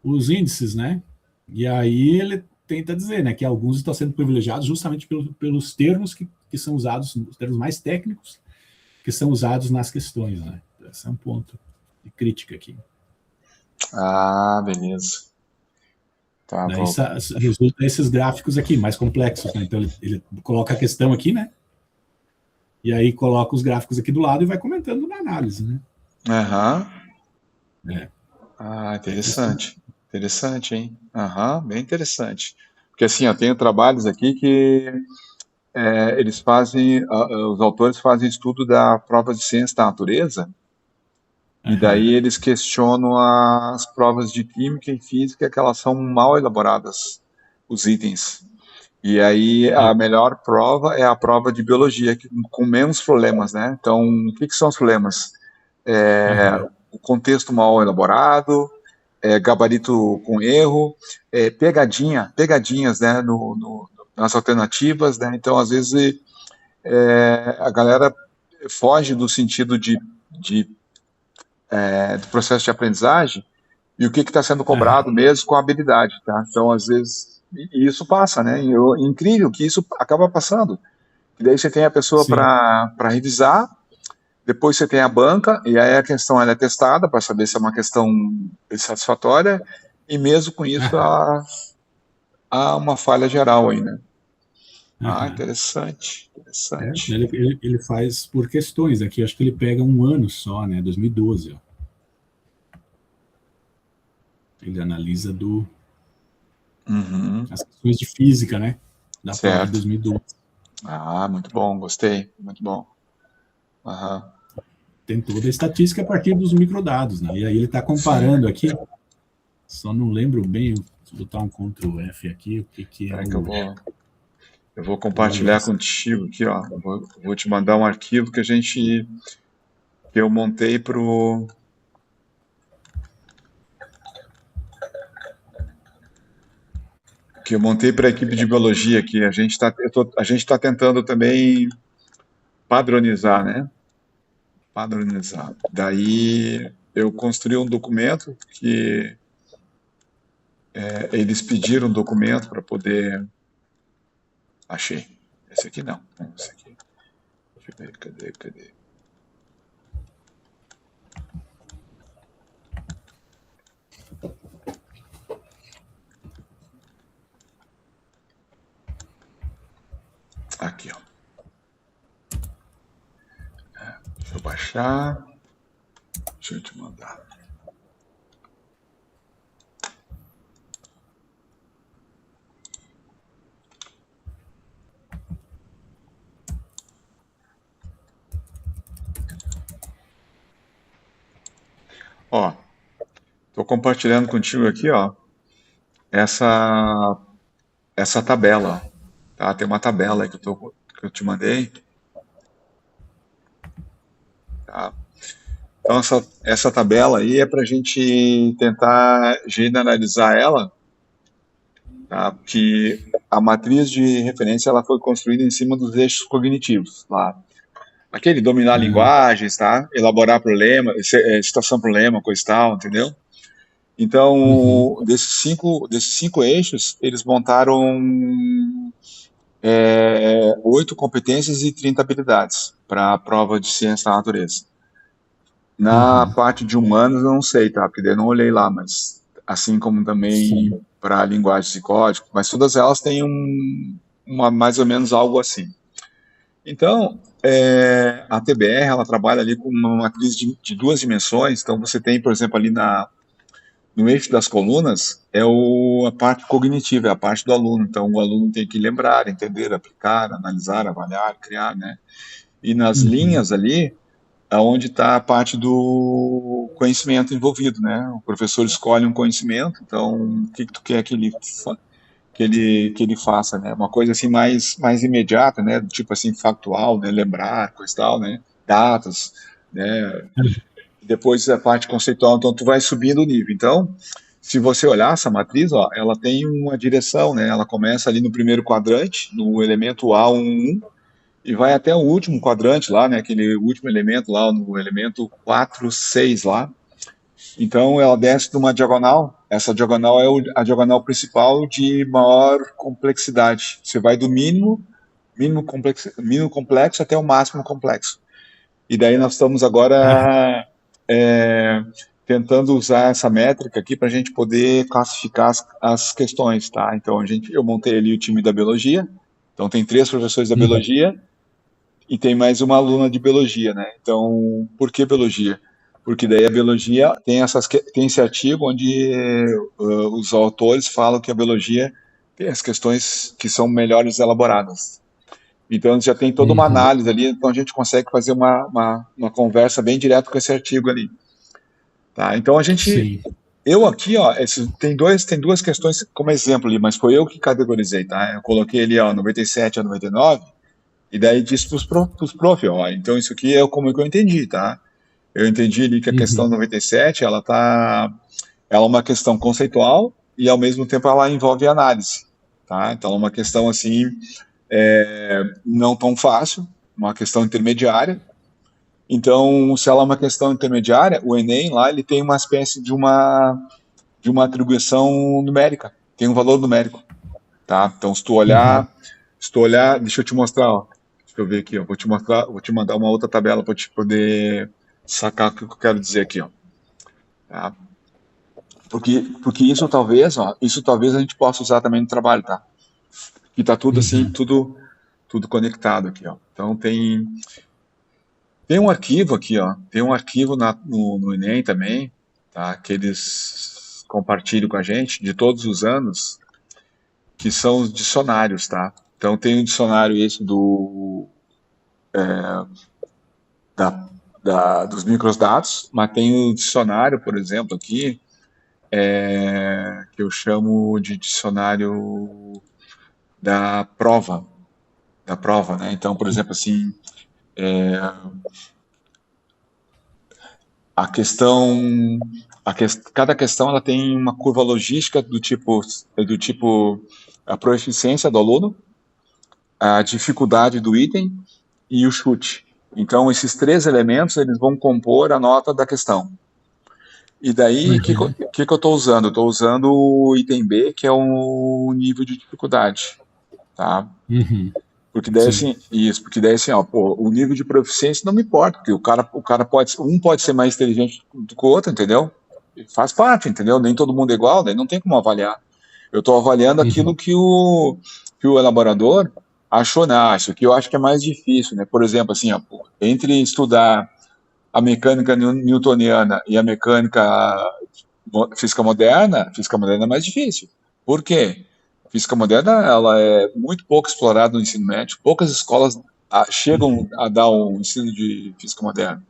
[SPEAKER 1] índices, né? E aí ele tenta dizer, né, que alguns estão sendo privilegiados justamente pelos termos que são usados, os termos mais técnicos que são usados nas questões, né? Esse é um ponto de crítica aqui.
[SPEAKER 2] Beleza.
[SPEAKER 1] Tá, daí resulta esses gráficos aqui, mais complexos, né? Então ele coloca a questão aqui, né? E aí coloca os gráficos aqui do lado e vai comentando na análise, né?
[SPEAKER 2] Interessante. Interessante, hein? Bem interessante. Porque assim, eu tenho trabalhos aqui que eles fazem, os autores fazem estudo da prova de ciência da natureza, e daí eles questionam as provas de química e física, que elas são mal elaboradas, os itens. E aí a melhor prova é a prova de biologia, com menos problemas, né? Então, o que são os problemas? O contexto mal elaborado, gabarito com erro, pegadinhas, né, nas alternativas, né? Então, às vezes, a galera foge do sentido do processo de aprendizagem e o que está sendo cobrado mesmo com a habilidade, tá? Então, às vezes, e isso passa, né? E incrível que isso acaba passando. E daí você tem a pessoa para revisar, depois você tem a banca, e aí a questão ela é testada para saber se é uma questão satisfatória, e mesmo com isso há uma falha geral aí, né? Interessante.
[SPEAKER 1] Ele faz por questões aqui, acho que ele pega um ano só, né? 2012, ó. Ele analisa as questões de física, né? da prova de
[SPEAKER 2] certo.
[SPEAKER 1] 2012.
[SPEAKER 2] Ah, muito bom, gostei, muito bom. Aham,
[SPEAKER 1] Tem toda a estatística a partir dos microdados, né? E aí ele está
[SPEAKER 2] sim.
[SPEAKER 1] comparando aqui, só não lembro bem, se botar um Ctrl F aqui, o que, que é
[SPEAKER 2] Espera que
[SPEAKER 1] o.
[SPEAKER 2] eu vou
[SPEAKER 1] Olha,
[SPEAKER 2] compartilhar contigo aqui, ó. Eu vou te mandar um arquivo que eu montei para a equipe de biologia aqui. A gente tá tentando também padronizar, né? Padronizar. Daí eu construí um documento que eles pediram um documento para poder. Achei. Esse aqui não. Esse aqui. Deixa eu ver, cadê? Aqui, ó. Deixa eu baixar. Deixa eu te mandar. Ó, estou compartilhando contigo aqui, ó, essa essa tabela, tá? Tem uma tabela aí que eu te mandei, tá? Então essa tabela aí é para a gente tentar generalizar ela, tá? Que a matriz de referência ela foi construída em cima dos eixos cognitivos, lá. Aquele dominar
[SPEAKER 1] ah,
[SPEAKER 2] linguagens, tá? Elaborar problema, situação problema, coisa e tal, entendeu?
[SPEAKER 1] uhum,
[SPEAKER 2] Então, desses cinco eixos, eles montaram 8 competências e 30 habilidades para a prova de ciência da natureza. Na
[SPEAKER 1] uhum,
[SPEAKER 2] parte de humanos, eu não sei, tá? Porque daí eu não olhei lá, mas assim como também
[SPEAKER 1] sim,
[SPEAKER 2] para linguagens e código, mas todas elas têm mais ou menos algo assim. Então, a TBR, ela trabalha ali com uma matriz de duas dimensões. Então, você tem, por exemplo, ali no eixo das colunas, a parte cognitiva, é a parte do aluno. Então, o aluno tem que lembrar, entender, aplicar, analisar, avaliar, criar, né? E nas
[SPEAKER 1] uhum,
[SPEAKER 2] linhas ali, aonde está a parte do conhecimento envolvido, né? O professor escolhe um conhecimento, então o que que tu quer que ele faça, né? Uma coisa assim mais imediata, né? Tipo assim factual, né? Lembrar, coisa e tal, né? Datas, né? Depois a parte conceitual, então tu vai subindo o nível. Então, se você olhar essa matriz, ó, ela tem uma direção, né? Ela começa ali no primeiro quadrante, no elemento A11, e vai até o último quadrante lá, né? Aquele último elemento lá, no elemento 4, 6 lá. Então ela desce numa diagonal. Essa diagonal é a diagonal principal de maior complexidade. Você vai do mínimo complexo até o máximo complexo. E daí nós estamos
[SPEAKER 1] ah,
[SPEAKER 2] agora é, tentando usar essa métrica aqui para a gente poder classificar as questões, tá? Então eu montei ali o time da biologia. Então tem 3 professores da
[SPEAKER 1] uhum,
[SPEAKER 2] biologia e tem mais uma aluna de biologia, né? Então, por que biologia? Porque daí a biologia tem esse artigo onde os autores falam que a biologia tem as questões que são melhores elaboradas. Então, já tem toda uma
[SPEAKER 1] uhum,
[SPEAKER 2] análise ali, então a gente consegue fazer uma conversa bem direta com esse artigo ali. Tá? Então,
[SPEAKER 1] sim,
[SPEAKER 2] eu aqui, ó, tem duas questões como exemplo ali, mas foi eu que categorizei, tá? Eu coloquei ali, ó, 97 a 99, e daí disse pros prof, ó, então isso aqui é como que eu entendi, tá? Eu entendi ali que a questão
[SPEAKER 1] uhum,
[SPEAKER 2] 97, ela é uma questão conceitual e ao mesmo tempo ela envolve análise, tá? Então é uma questão assim, não tão fácil, uma questão intermediária. Então, se ela é uma questão intermediária, o Enem lá ele tem uma espécie de uma atribuição numérica, tem um valor numérico, tá? Então,
[SPEAKER 1] uhum,
[SPEAKER 2] se tu olhar, deixa eu te mostrar, ó. Deixa eu ver aqui, ó. Vou te mandar uma outra tabela para te poder sacar o que eu quero dizer aqui, ó. Tá? Porque isso talvez a gente possa usar também no trabalho, tá? E tá tudo assim,
[SPEAKER 1] uhum,
[SPEAKER 2] tudo conectado aqui, ó. Então tem um arquivo aqui, ó. Tem um arquivo no Enem também, tá? Que eles compartilham com a gente de todos os anos, que são os dicionários, tá? Então tem um dicionário esse dos microdados, mas tem um dicionário, por exemplo, aqui, que eu chamo de dicionário da prova, né? Então, por exemplo, assim, a questão, cada questão ela tem uma curva logística do tipo a proeficiência do aluno, a dificuldade do item e o chute. Então, esses três elementos eles vão compor a nota da questão. E daí, o que eu estou usando? Eu estou usando o item B, que é o nível de dificuldade, tá? Porque daí, assim, ó, pô, o nível de proficiência não me importa, porque o cara pode ser mais inteligente do que o outro, entendeu? Faz parte, entendeu? Nem todo mundo é igual, daí não tem como avaliar. Eu estou avaliando aquilo que o elaborador achou, não, isso aqui eu acho que é mais difícil, né? Por exemplo, assim, ó, pô, entre estudar a mecânica newtoniana e a mecânica física moderna é mais difícil. Por quê? A física moderna ela é muito pouco explorada no ensino médio, poucas escolas chegam a dar um ensino de física moderna.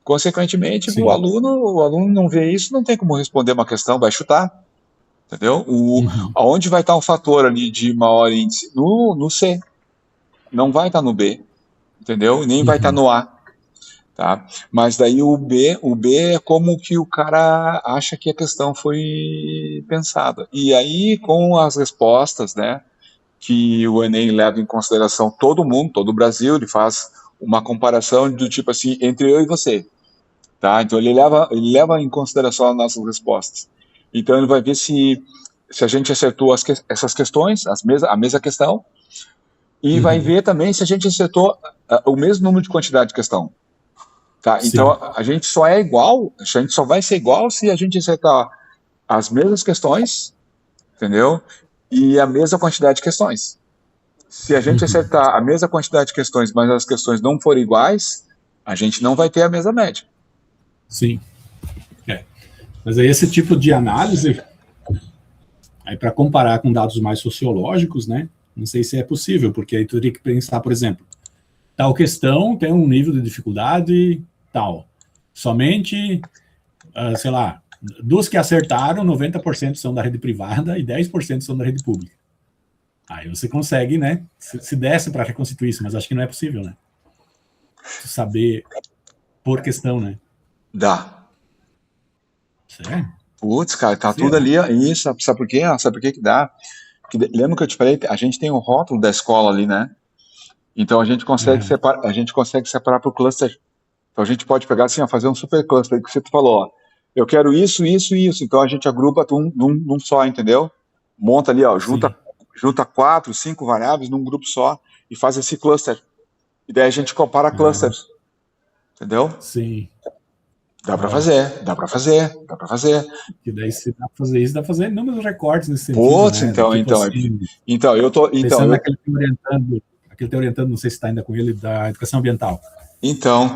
[SPEAKER 2] Consequentemente, o aluno não vê isso, não tem como responder uma questão, vai chutar, entendeu? Aonde vai estar um fator ali de maior índice? No C, não vai estar no B, entendeu? Nem vai estar no A. Tá? Mas daí o B é como que o cara acha que a questão foi pensada. E aí, com as respostas, né, que o Enem leva em consideração todo mundo, todo o Brasil, ele faz uma comparação do tipo assim, entre eu e você. Tá? Então ele leva em consideração as nossas respostas. Então ele vai ver se a gente acertou essas questões, a mesma questão, e vai ver também se a gente acertou o mesmo número de quantidade de questão. Tá? Então a gente só é igual, a gente só vai ser igual se a gente acertar as mesmas questões, entendeu? E a mesma quantidade de questões. Se a gente acertar a mesma quantidade de questões, mas as questões não forem iguais, a gente não vai ter a mesma média.
[SPEAKER 1] Sim. Mas aí esse tipo de análise, aí para comparar com dados mais sociológicos, né? Não sei se é possível, porque aí tu teria que pensar, por exemplo, tal questão tem um nível de dificuldade tal. Somente, sei lá, dos que acertaram, 90% são da rede privada e 10% são da rede pública. Aí você consegue, né? Se desse para reconstituir isso, mas acho que não é possível, né? Saber por questão, né?
[SPEAKER 2] Dá.
[SPEAKER 1] Sério?
[SPEAKER 2] Putz, cara, tá tudo ali. Isso, sabe por quê? Sabe por que dá? Porque, lembra que eu te falei? A gente tem o rótulo da escola ali, né? Então a gente consegue separar por cluster. Então a gente pode pegar assim, ó, fazer um super cluster que você falou, ó. Eu quero isso, isso e isso. Então a gente agrupa num só, entendeu? Monta ali, ó, junta 4, 5 variáveis num grupo só e faz esse cluster. E daí a gente compara clusters. Entendeu?
[SPEAKER 1] Sim.
[SPEAKER 2] Dá para fazer, dá para fazer, dá para fazer.
[SPEAKER 1] E daí, se dá para fazer isso, dá para fazer inúmeros recortes nesse sentido.
[SPEAKER 2] Putz,
[SPEAKER 1] né?
[SPEAKER 2] Então, eu tô.
[SPEAKER 1] Pensando naquele te orientando, não sei se está ainda com ele, da educação ambiental.
[SPEAKER 2] Então,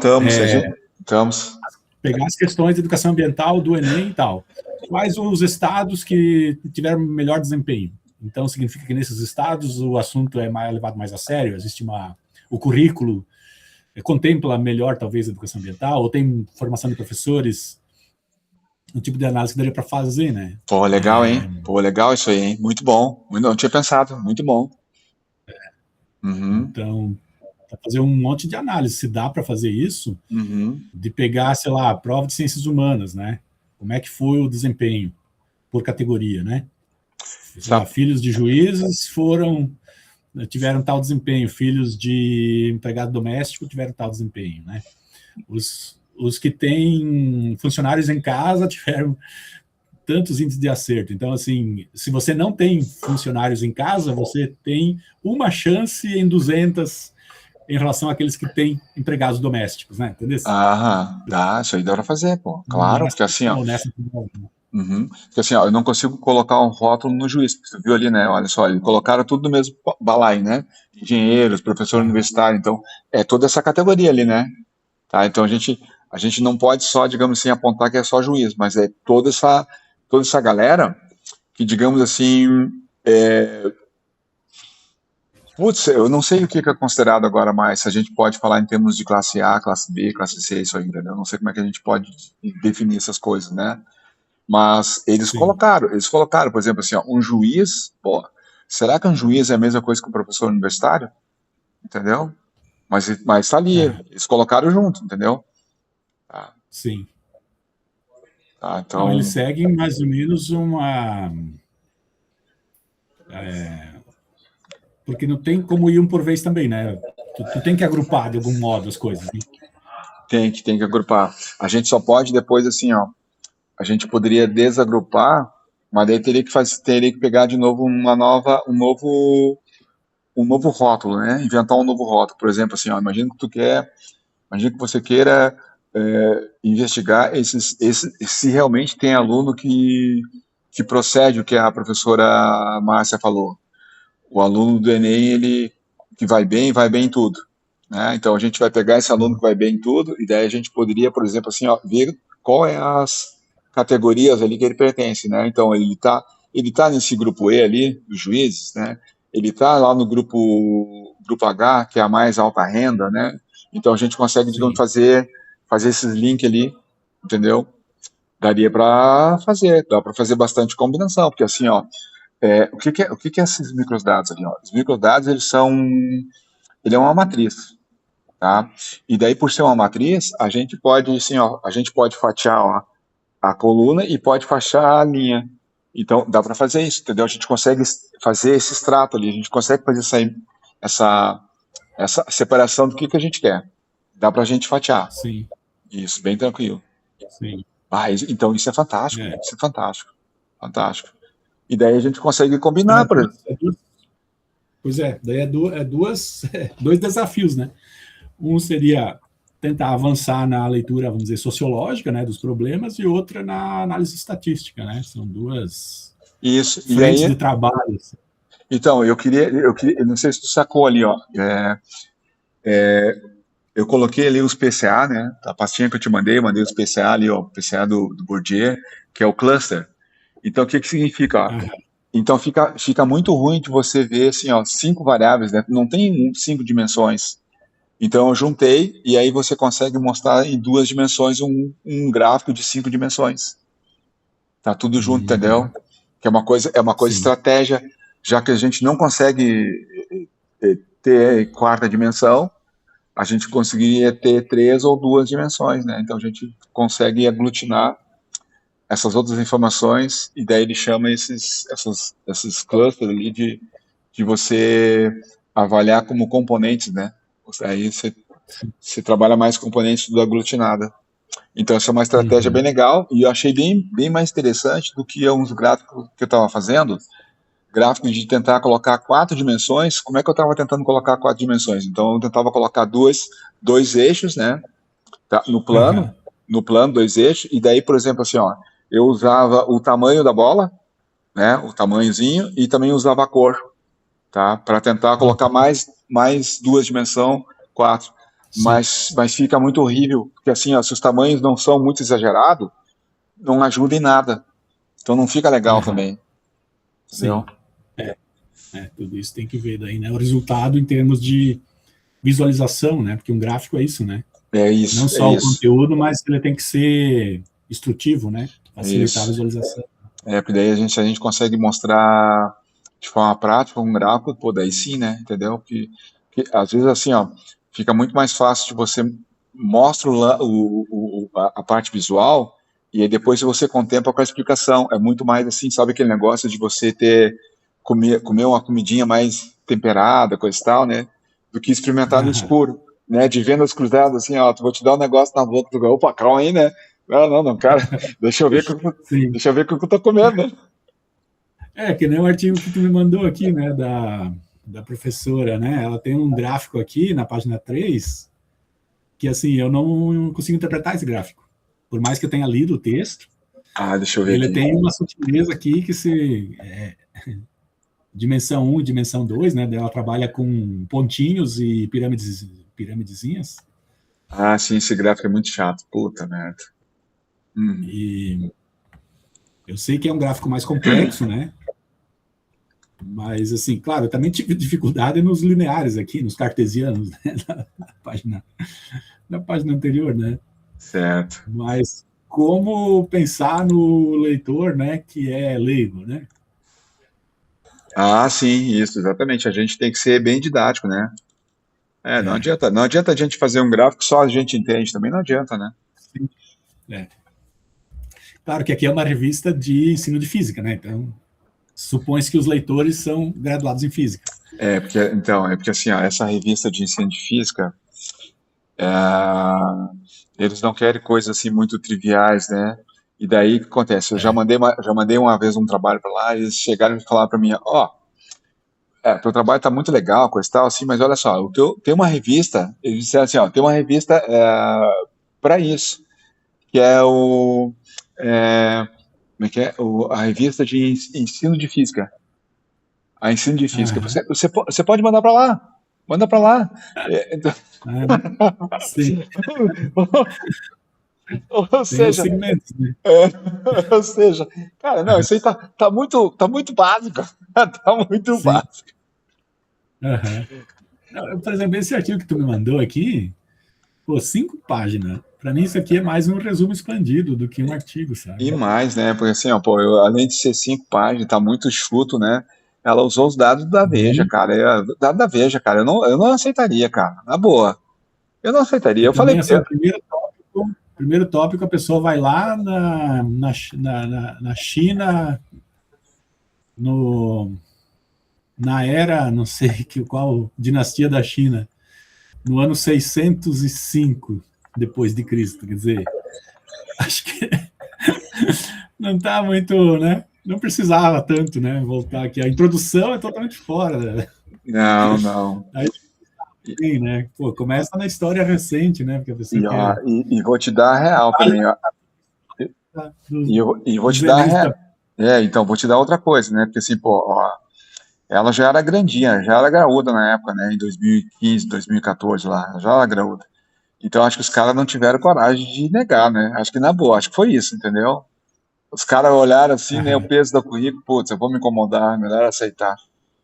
[SPEAKER 2] estamos.
[SPEAKER 1] Pegar as questões de educação ambiental do Enem e tal. Quais os estados que tiveram melhor desempenho? Então, significa que nesses estados o assunto é levado mais a sério? Existe o currículo contempla melhor, talvez, a educação ambiental? Ou tem formação de professores? Um tipo de análise que daria para fazer, né?
[SPEAKER 2] Pô, legal, hein? Pô, legal isso aí, hein? Muito bom. Não tinha pensado, muito bom.
[SPEAKER 1] Então, fazer um monte de análise. Se dá para fazer isso, de pegar, sei lá, a prova de ciências humanas, né? Como é que foi o desempenho por categoria, né? Lá, filhos de juízes tiveram tal desempenho, filhos de empregado doméstico tiveram tal desempenho, né? Os que têm funcionários em casa tiveram tantos índices de acerto. Então, assim, se você não tem funcionários em casa, você tem uma chance em 200 em relação àqueles que têm empregados domésticos, né? Entendeu?
[SPEAKER 2] Dá, isso aí dá pra fazer, pô. Claro, porque assim, ó. Porque assim, ó, eu não consigo colocar um rótulo no juiz, você viu ali, né? Olha só, eles colocaram tudo no mesmo balaio, né? Engenheiros, professor universitário, então, é toda essa categoria ali, né? Tá? Então a gente não pode só, digamos assim, apontar que é só juiz, mas é toda essa galera que, digamos assim, Putz, eu não sei o que é considerado agora mais, se a gente pode falar em termos de classe A, classe B, classe C, isso ainda, né? Eu não sei como é que a gente pode definir essas coisas, né? Mas
[SPEAKER 1] Sim.
[SPEAKER 2] eles colocaram, por exemplo, assim, ó, um juiz, pô, será que um juiz é a mesma coisa que um professor universitário? Entendeu? Mas tá ali,
[SPEAKER 1] Aham,
[SPEAKER 2] eles colocaram junto, entendeu? Tá,
[SPEAKER 1] sim.
[SPEAKER 2] tá,
[SPEAKER 1] Não, eles
[SPEAKER 2] então,
[SPEAKER 1] seguem mais ou menos uma. Porque não tem como ir um por vez também, né? Tu tem que agrupar de algum modo as coisas, né?
[SPEAKER 2] tem que agrupar. A gente só pode depois, assim, ó, a gente poderia desagrupar, mas daí teria que pegar de novo um novo rótulo, né? Inventar um novo rótulo. Por exemplo, assim, ó, imagina que você queira investigar se realmente tem aluno que procede o que a professora Márcia falou. O aluno do Enem, ele que vai bem em tudo. Né? Então a gente vai pegar esse aluno que vai bem em tudo, e daí a gente poderia, por exemplo, assim, ó, ver qual é as categorias ali que ele pertence, né? Então ele tá nesse grupo E ali dos juízes, né? Ele está lá no grupo H, que é a mais alta renda, né? Então a gente consegue, digamos,
[SPEAKER 1] Sim.
[SPEAKER 2] fazer esses links ali, entendeu? Dá para fazer bastante combinação, porque assim, ó, o que é esses microdados ali? Ó? Os microdados, ele é uma matriz, tá? E daí, por ser uma matriz, a gente pode, assim, ó, a gente pode fatiar, ó, a coluna e pode fatiar a linha. Então, dá para fazer isso, entendeu? A gente consegue fazer esse extrato ali, a gente consegue fazer essa, essa separação do que a gente quer. Dá para a gente fatiar.
[SPEAKER 1] Sim.
[SPEAKER 2] Isso, bem tranquilo.
[SPEAKER 1] Sim.
[SPEAKER 2] Então, isso é fantástico,
[SPEAKER 1] É.
[SPEAKER 2] isso é fantástico, fantástico. E daí a gente consegue
[SPEAKER 1] É
[SPEAKER 2] combinar,
[SPEAKER 1] pois é, daí dois desafios, né? Um seria tentar avançar na leitura, vamos dizer, sociológica, né, dos problemas, e outra na análise estatística, né? São duas
[SPEAKER 2] isso, e
[SPEAKER 1] frentes
[SPEAKER 2] aí
[SPEAKER 1] de trabalho.
[SPEAKER 2] então, eu não sei se tu sacou ali, ó. Eu coloquei ali os PCA, né? A pastinha que eu te mandei os PCA ali, ó, o PCA do Bourdieu, que é o cluster. Então, o que que significa, ó?
[SPEAKER 1] Aham,
[SPEAKER 2] Então, fica muito ruim de você ver, assim, ó, 5 variáveis, né? Não tem 5 dimensões. Então, eu juntei, e aí você consegue mostrar em 2 dimensões um gráfico de 5 dimensões. Tá tudo junto, entendeu?
[SPEAKER 1] uhum,
[SPEAKER 2] Que é uma coisa
[SPEAKER 1] sim,
[SPEAKER 2] estratégia, já que a gente não consegue ter quarta dimensão, a gente conseguiria ter 3 ou 2 dimensões, né? Então a gente consegue aglutinar essas outras informações e daí ele chama esses clusters ali de você avaliar como componentes, né? Aí você trabalha mais componentes do aglutinada. Então essa é uma estratégia bem
[SPEAKER 1] uhum,
[SPEAKER 2] legal e eu achei bem mais interessante do que uns gráficos que eu estava fazendo, gráfico de tentar colocar 4 dimensões. Como é que eu estava tentando colocar 4 dimensões? Então eu tentava colocar dois eixos, né? Tá?
[SPEAKER 1] aham,
[SPEAKER 2] No plano, 2 eixos, e daí, por exemplo, assim, ó, eu usava o tamanho da bola, né? O tamanhozinho, e também usava a cor, tá? Para tentar colocar
[SPEAKER 1] uhum,
[SPEAKER 2] mais 2 dimensões, 4.
[SPEAKER 1] sim,
[SPEAKER 2] Mas fica muito horrível, porque assim, ó, se os tamanhos não são muito exagerados, não ajuda em nada. Então não fica legal
[SPEAKER 1] aham,
[SPEAKER 2] também, entendeu?
[SPEAKER 1] sim. Tudo isso tem que ver daí, né? O resultado em termos de visualização, né? Porque um gráfico é isso, né?
[SPEAKER 2] É
[SPEAKER 1] Não
[SPEAKER 2] isso, é
[SPEAKER 1] só o
[SPEAKER 2] isso,
[SPEAKER 1] conteúdo, mas ele tem que ser instrutivo, né?
[SPEAKER 2] é
[SPEAKER 1] Facilitar a
[SPEAKER 2] isso.
[SPEAKER 1] visualização.
[SPEAKER 2] Porque daí a gente consegue mostrar de forma prática um gráfico, pô, daí sim, né? Entendeu? Que às vezes assim, ó, fica muito mais fácil de você mostra a parte visual e aí depois você contempla com a explicação. É muito mais assim, sabe aquele negócio de você comer uma comidinha mais temperada, coisa e tal, né? Do que experimentar no
[SPEAKER 1] Aham,
[SPEAKER 2] escuro, né? De vendas cruzadas, assim, ó, vou te dar um negócio na boca, tu, opa, calma aí, né? Não, não, não, cara, deixa eu ver
[SPEAKER 1] sim.
[SPEAKER 2] deixa eu ver o que eu tô comendo, né?
[SPEAKER 1] Que nem o artigo que tu me mandou aqui, né? Da professora, né? Ela tem um gráfico aqui na página 3 que, assim, eu não consigo interpretar esse gráfico. Por mais que eu tenha lido o texto,
[SPEAKER 2] Ah, deixa eu ver
[SPEAKER 1] ele
[SPEAKER 2] aqui.
[SPEAKER 1] tem uma sutileza aqui que se dimensão um e dimensão 2, né? Ela trabalha com pontinhos e piramidezinhas.
[SPEAKER 2] Ah, sim, esse gráfico é muito chato. Puta merda. Hum.
[SPEAKER 1] E eu sei que é um gráfico mais complexo, né? Mas, assim, claro, eu também tive dificuldade nos lineares aqui, nos cartesianos, né? Na página anterior, né?
[SPEAKER 2] Certo.
[SPEAKER 1] Mas como pensar no leitor, né, que é leigo, né?
[SPEAKER 2] Ah, sim, isso, exatamente. A gente tem que ser bem didático, né? Não
[SPEAKER 1] É,
[SPEAKER 2] adianta, não adianta a gente fazer um gráfico que só a gente entende, também não adianta, né?
[SPEAKER 1] sim, é. Claro que aqui é uma revista de ensino de física, né? Então, supõe-se que os leitores são graduados em física.
[SPEAKER 2] Porque assim, ó, essa revista de ensino de física, é, eles não querem coisas assim muito triviais, né? E daí o que acontece? Eu
[SPEAKER 1] É.
[SPEAKER 2] já mandei uma vez um trabalho para lá, e eles chegaram e falaram para mim, ó, teu trabalho tá muito legal, coisa e tal, assim, mas olha só, tem uma revista, eles disseram assim, ó, tem uma revista para isso, que é é, como é que é? A revista de ensino de física. A ensino de física.
[SPEAKER 1] Aham.
[SPEAKER 2] Você pode mandar para lá. Manda para lá. Então,
[SPEAKER 1] Ah, sim,
[SPEAKER 2] ou
[SPEAKER 1] tem os
[SPEAKER 2] seja,
[SPEAKER 1] segmentos, né?
[SPEAKER 2] ou seja, cara, não, isso aí tá muito básico. Tá muito
[SPEAKER 1] Sim.
[SPEAKER 2] básico.
[SPEAKER 1] Aham. Não, por exemplo, esse artigo que tu me mandou aqui, pô, 5 páginas. Para mim, isso aqui é mais um resumo expandido do que um artigo,
[SPEAKER 2] E
[SPEAKER 1] sabe?
[SPEAKER 2] mais, né? Porque assim, ó, pô, além de ser 5 páginas, tá muito chuto, né? Ela usou os dados da Veja,
[SPEAKER 1] Uhum.
[SPEAKER 2] cara. Dado da Veja, cara. Eu não aceitaria, cara. Na boa. Eu não aceitaria.
[SPEAKER 1] E
[SPEAKER 2] Eu falei,
[SPEAKER 1] também, assim, primeiro tópico, a pessoa vai lá na China, no, na era, não sei qual dinastia da China, no ano 605 depois de Cristo. Quer dizer, acho que não está muito, né? Não precisava tanto, né? Voltar aqui. A introdução é totalmente fora, né?
[SPEAKER 2] não, não.
[SPEAKER 1] Aí sim, né? Pô, começa na história recente, né? Porque a pessoa
[SPEAKER 2] Ó,
[SPEAKER 1] quer
[SPEAKER 2] e vou te dar a real também, ó. E vou
[SPEAKER 1] dos
[SPEAKER 2] te dar a
[SPEAKER 1] elites da.
[SPEAKER 2] real. Então, vou te dar outra coisa, né? Porque assim, pô, ó, ela já era grandinha, já era graúda na época, né? Em 2015, 2014 lá, ela já era graúda. Então, acho que os caras não tiveram coragem de negar, né? Acho que na boa, acho que foi isso, entendeu? Os caras olharam assim, né? O
[SPEAKER 1] Aham.
[SPEAKER 2] peso do currículo, putz, eu vou me incomodar, melhor aceitar.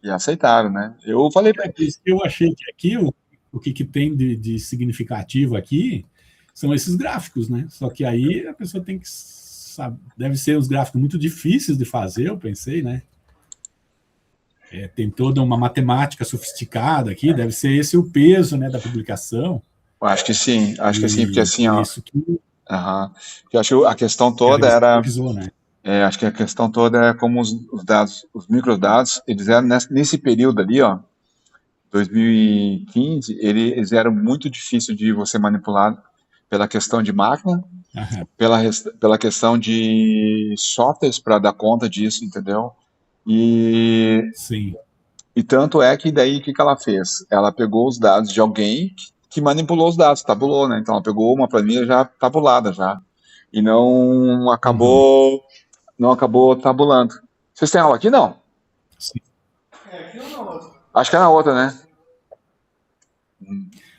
[SPEAKER 2] E aceitaram, né? Eu falei,
[SPEAKER 1] É por isso que eu achei que aqui o que tem de significativo aqui são esses gráficos, né? Só que aí a pessoa tem que saber, deve ser uns gráficos muito difíceis de fazer, eu pensei, né? Tem toda uma matemática sofisticada aqui, deve ser esse o peso, né, da publicação,
[SPEAKER 2] acho que sim, porque
[SPEAKER 1] e
[SPEAKER 2] assim,
[SPEAKER 1] por
[SPEAKER 2] ó,
[SPEAKER 1] isso que,
[SPEAKER 2] aham. Eu acho que a questão
[SPEAKER 1] que a
[SPEAKER 2] toda
[SPEAKER 1] revista
[SPEAKER 2] era,
[SPEAKER 1] pesquisou, né?
[SPEAKER 2] acho que a questão toda é como os dados, os microdados, eles eram nesse período ali, ó, 2015, eles eram muito difíceis de você manipular pela questão de máquina,
[SPEAKER 1] Aham,
[SPEAKER 2] pela questão de softwares para dar conta disso, entendeu? E,
[SPEAKER 1] sim.
[SPEAKER 2] e tanto é que daí o que ela fez? Ela pegou os dados de alguém que manipulou os dados, tabulou, né? Então ela pegou uma planilha já tabulada já e
[SPEAKER 1] Uhum,
[SPEAKER 2] não acabou tabulando. Vocês têm aula aqui não?
[SPEAKER 1] sim.
[SPEAKER 2] Acho que é na outra, né?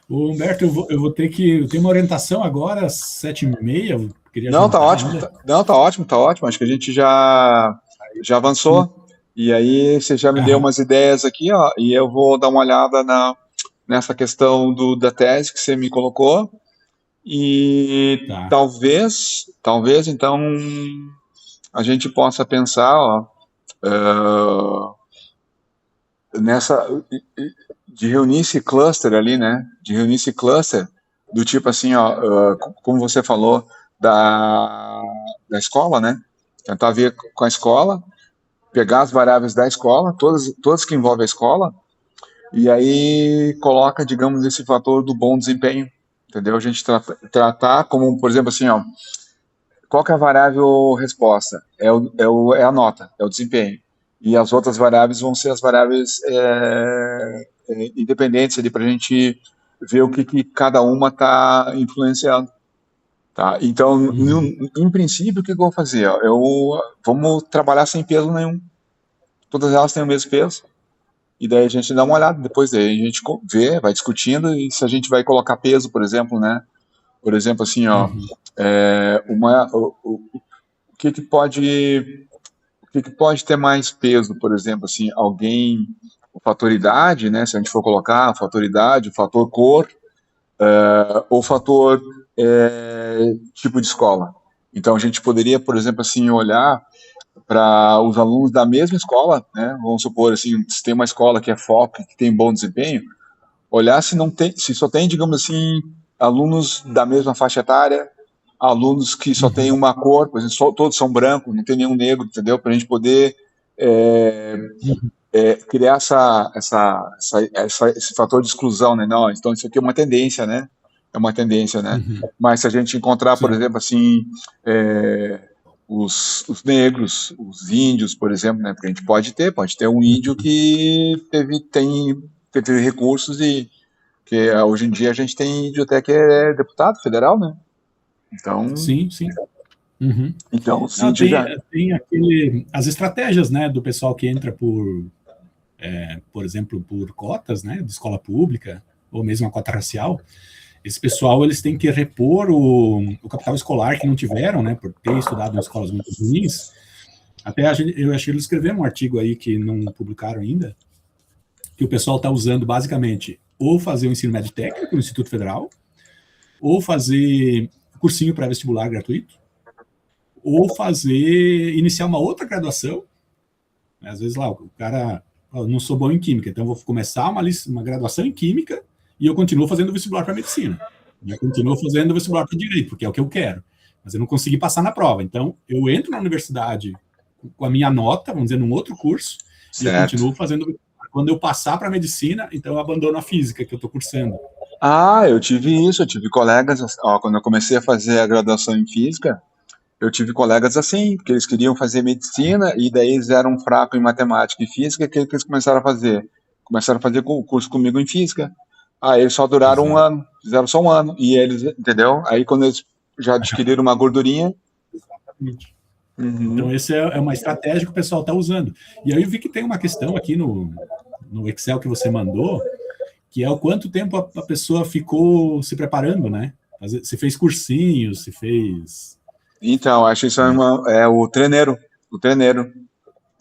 [SPEAKER 1] Ô, Humberto, eu vou ter que. Eu tenho uma orientação agora, às 7h30, eu queria
[SPEAKER 2] Não, tá
[SPEAKER 1] jantar
[SPEAKER 2] ótimo.
[SPEAKER 1] ainda.
[SPEAKER 2] Não, tá ótimo, tá ótimo. Acho que a gente já
[SPEAKER 1] Sim.
[SPEAKER 2] avançou. E aí você já me deu
[SPEAKER 1] Aham,
[SPEAKER 2] umas ideias aqui, ó, e eu vou dar uma olhada nessa questão da tese que você me colocou. E
[SPEAKER 1] tá.
[SPEAKER 2] talvez então a gente possa pensar, ó, nessa de reunir esse cluster ali, né? De reunir esse cluster do tipo assim, ó, como você falou da escola, né? Tentar ver com a escola, pegar as variáveis da escola, todas que envolvem a escola, e aí coloca, digamos, esse fator do bom desempenho, entendeu? A gente tratar como, por exemplo, assim, ó, qual que é a variável resposta? É a nota, é o desempenho. E as outras variáveis vão ser as variáveis independentes ali para a gente ver o que cada uma está influenciando. Tá? Então,
[SPEAKER 1] Uhum.
[SPEAKER 2] em princípio, o que eu vou fazer? Ó? Vamos trabalhar sem peso nenhum. Todas elas têm o mesmo peso. E daí a gente dá uma olhada, depois daí a gente vê, vai discutindo, e se a gente vai colocar peso, por exemplo, né? Por exemplo, assim, ó,
[SPEAKER 1] Uhum.
[SPEAKER 2] é, uma, o, o, o que que pode que pode ter mais peso, por exemplo, assim, alguém, o fator idade, né? Se a gente for colocar o fator idade, o fator cor, ou o fator tipo de escola. Então a gente poderia, por exemplo, assim, olhar para os alunos da mesma escola, né? Vamos supor assim, se tem uma escola que é foco, que tem bom desempenho, olhar se não tem, se só tem, digamos assim, alunos da mesma faixa etária, alunos que só têm
[SPEAKER 1] Uhum.
[SPEAKER 2] uma cor, por exemplo, todos são brancos, não tem nenhum negro, entendeu? Para a gente poder é,
[SPEAKER 1] Uhum.
[SPEAKER 2] criar esse fator de exclusão, né? Não, então isso aqui é uma tendência, né? É uma tendência, né?
[SPEAKER 1] Uhum.
[SPEAKER 2] Mas se a gente encontrar, por
[SPEAKER 1] Sim.
[SPEAKER 2] exemplo, assim, é, os negros, os índios, por exemplo, né? Porque a gente pode ter um índio que teve recursos e que hoje em dia a gente tem índio até que é deputado federal, né? Então,
[SPEAKER 1] Sim, sim. Uhum.
[SPEAKER 2] então os
[SPEAKER 1] Não,
[SPEAKER 2] índios
[SPEAKER 1] tem,
[SPEAKER 2] já.
[SPEAKER 1] tem as estratégias, né, do pessoal que entra por exemplo, por cotas, né, de escola pública, ou mesmo a cota racial. Esse pessoal, eles têm que repor o capital escolar que não tiveram, né, por ter estudado em escolas muito ruins. Até eu achei que eles escreveram um artigo aí que não publicaram ainda, que o pessoal está usando basicamente ou fazer o ensino médio técnico no Instituto Federal, ou fazer cursinho pré-vestibular gratuito, ou iniciar uma outra graduação. Às vezes lá, o cara, eu não sou bom em química, então eu vou começar uma graduação em química e eu continuo fazendo vestibular para medicina. Eu continuo fazendo vestibular para direito, porque é o que eu quero. Mas eu não consegui passar na prova. Então, eu entro na universidade com a minha nota, vamos dizer, num outro curso, e eu
[SPEAKER 2] Certo.
[SPEAKER 1] continuo fazendo vestibular. Quando eu passar para medicina, então eu abandono a física que eu estou cursando.
[SPEAKER 2] Ah, eu tive isso, eu tive colegas, ó, quando eu comecei a fazer a graduação em física, eu tive colegas assim, porque eles queriam fazer medicina e daí eles eram fracos em matemática e física, que eles começaram a fazer? Começaram a fazer o curso comigo em física. Aí eles só duraram um
[SPEAKER 1] Exato.
[SPEAKER 2] ano, fizeram só um ano, e eles, entendeu? Aí quando eles já adquiriram uma gordurinha,
[SPEAKER 1] Exatamente. Então,
[SPEAKER 2] uhum.
[SPEAKER 1] essa é uma estratégia que o pessoal está usando. E aí eu vi que tem uma questão aqui no Excel que você mandou, que é o quanto tempo a pessoa ficou se preparando, né? Se fez cursinho, se fez.
[SPEAKER 2] Então, acho que isso é o treineiro,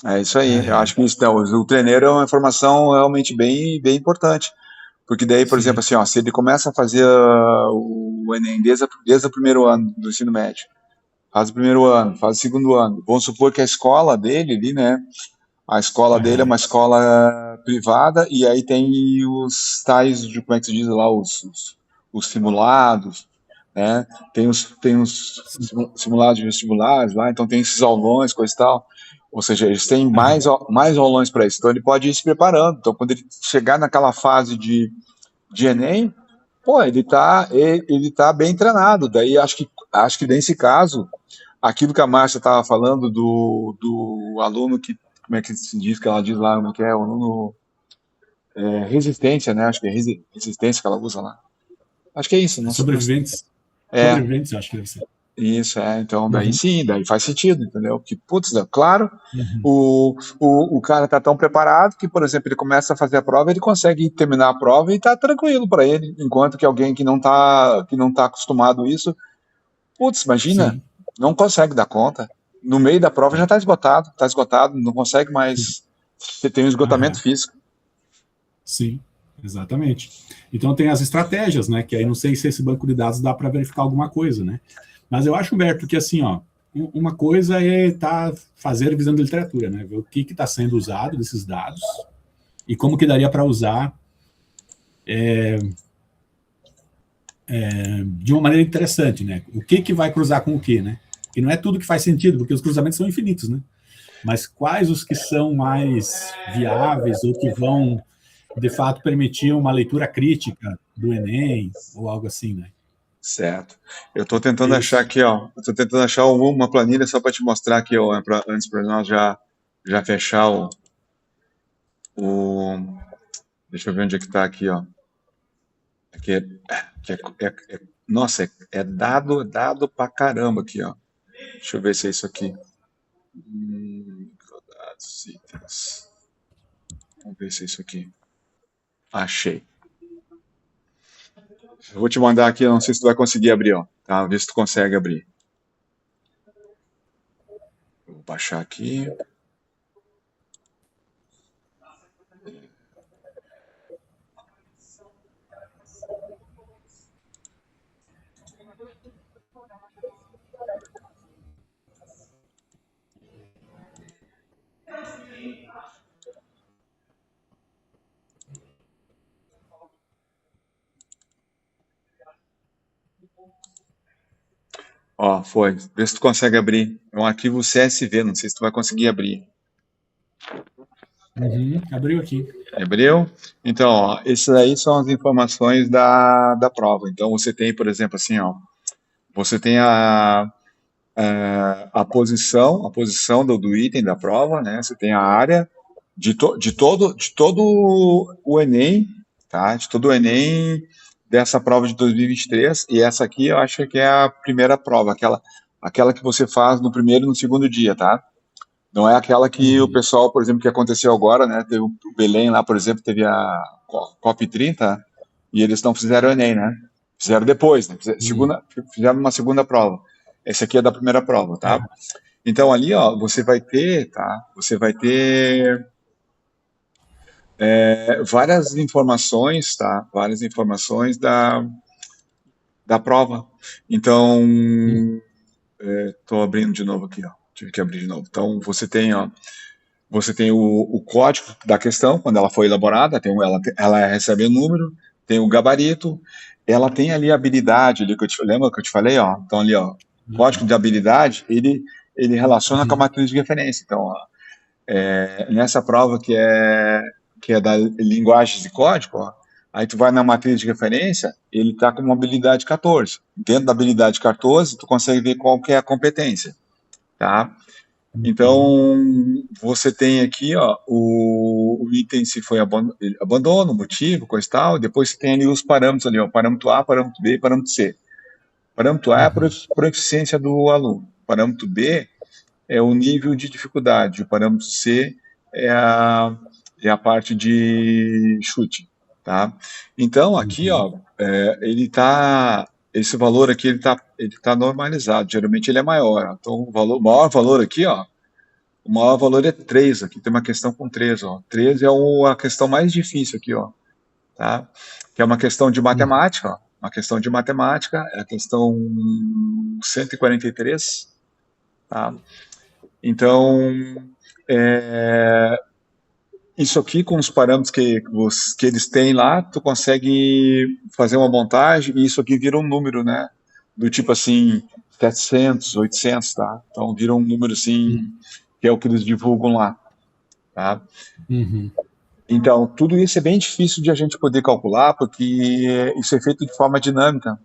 [SPEAKER 2] é isso aí, eu
[SPEAKER 1] É,
[SPEAKER 2] acho que isso, então, o treineiro é uma informação realmente bem, bem importante. Porque daí, por exemplo,
[SPEAKER 1] sim.
[SPEAKER 2] assim, ó, se ele começa a fazer o Enem desde o primeiro ano do ensino médio, faz o primeiro ano, faz o segundo ano, vamos supor que a escola dele ali, né, a escola dele é
[SPEAKER 1] Aham.
[SPEAKER 2] uma escola privada e aí tem os tais, de, como é que se diz lá, os simulados, né, tem os
[SPEAKER 1] Sim.
[SPEAKER 2] simulados de vestibulares lá, então tem esses aulões, coisa e tal, ou seja, eles têm
[SPEAKER 1] Aham.
[SPEAKER 2] mais aulões para isso, então ele pode ir se preparando, então quando ele chegar naquela fase de Enem, pô, ele tá bem treinado. Daí acho que nesse caso, aquilo que a Márcia estava falando do aluno que, como é que se diz que ela diz lá, como é que é, o aluno resistência, né? Acho que é resistência que ela usa lá. Acho que é isso, não sei, não sei.
[SPEAKER 1] Sobreviventes.
[SPEAKER 2] É,
[SPEAKER 1] Sobreviventes, eu acho que deve ser.
[SPEAKER 2] isso, então daí
[SPEAKER 1] Uhum.
[SPEAKER 2] sim, daí faz sentido, entendeu? Que, putz, claro,
[SPEAKER 1] Uhum.
[SPEAKER 2] o cara tá tão preparado que, por exemplo, ele começa a fazer a prova, ele consegue terminar a prova e tá tranquilo para ele, enquanto que alguém que não tá acostumado a isso, putz, imagina,
[SPEAKER 1] Sim.
[SPEAKER 2] não consegue dar conta. No meio da prova já
[SPEAKER 1] É.
[SPEAKER 2] tá esgotado, não consegue
[SPEAKER 1] Sim.
[SPEAKER 2] mais. Você tem um esgotamento
[SPEAKER 1] Aham.
[SPEAKER 2] físico.
[SPEAKER 1] Sim. Exatamente. Então tem as estratégias, né? Que aí não sei se esse banco de dados dá para verificar alguma coisa, né? Mas eu acho, Humberto, que assim, ó, uma coisa é fazer visão de literatura, né? Ver o que está sendo usado desses dados e como que daria para usar de uma maneira interessante, né? O que vai cruzar com o que, né? E não é tudo que faz sentido, porque os cruzamentos são infinitos, né? Mas quais os que são mais viáveis ou que vão, de fato, permitir uma leitura crítica do Enem ou algo assim, né?
[SPEAKER 2] Certo. Eu estou tentando achar
[SPEAKER 1] Isso.
[SPEAKER 2] aqui, ó. Eu tô tentando achar uma planilha só para te mostrar aqui, ó, antes para nós já fechar o. Deixa eu ver onde é que está aqui, ó. Aqui nossa, é dado pra caramba aqui, ó. Deixa eu ver se é isso aqui. Dados, itens. Vamos ver se é isso aqui. Achei. Eu vou te mandar aqui, eu não sei se tu vai conseguir abrir, ó. Tá? Vê se tu consegue abrir. Vou baixar aqui. Ó, foi. Vê se tu consegue abrir. É um arquivo CSV, não sei se tu vai conseguir abrir.
[SPEAKER 1] Abriu aqui.
[SPEAKER 2] Abriu? Então, ó, esses aí são as informações da prova. Então, você tem, por exemplo, assim, ó, você tem a posição do item da prova, né? Você tem a área de todo o Enem, tá? De todo o Enem dessa prova de 2023. E essa aqui eu acho que é a primeira prova, aquela que você faz no primeiro e no segundo dia, tá? Não é aquela que o pessoal, por exemplo, que aconteceu agora, né? Teve o Belém lá, por exemplo, teve a COP30 e eles não fizeram o Enem, né? Fizeram depois, né? Fizeram uma segunda prova. Essa aqui é da primeira prova, tá? Então ali, ó, você vai ter, tá? Você vai ter várias informações, tá? Várias informações da prova. Então, estou abrindo de novo aqui, ó. Tive que abrir de novo. Então, você tem, ó, você tem o código da questão, quando ela foi elaborada, ela recebe o número, tem o gabarito, ela tem ali a habilidade, ali lembra que eu te falei, ó? Então ali, ó, código de habilidade, ele relaciona com a matriz de referência. Então, ó, nessa prova que é da linguagem de código, ó, aí tu vai na matriz de referência, ele está com uma habilidade 14. Dentro da habilidade 14, tu consegue ver qual que é a competência, tá? Então, você tem aqui, ó, o item se foi abandono, motivo, coisa e tal, depois você tem ali os parâmetros ali, ó, parâmetro A, parâmetro B, parâmetro C. Parâmetro A é a proficiência do aluno, parâmetro B é o nível de dificuldade, o parâmetro C é a parte de chute, tá? Então, aqui, ó, esse valor aqui, ele tá normalizado, geralmente ele é maior, então o maior valor aqui, ó, o maior valor é 3, aqui tem uma questão com 3, ó. 3 é a questão mais difícil aqui, ó, tá? Que é uma questão de matemática, ó. Uma questão de matemática, é a questão 143, tá? Então, isso aqui com os parâmetros que eles têm lá, tu consegue fazer uma montagem e isso aqui vira um número, né? Do tipo assim, 700, 800, tá? Então vira um número assim, que é o que eles divulgam lá, tá? Então, tudo isso é bem difícil de a gente poder calcular, porque isso é feito de forma dinâmica.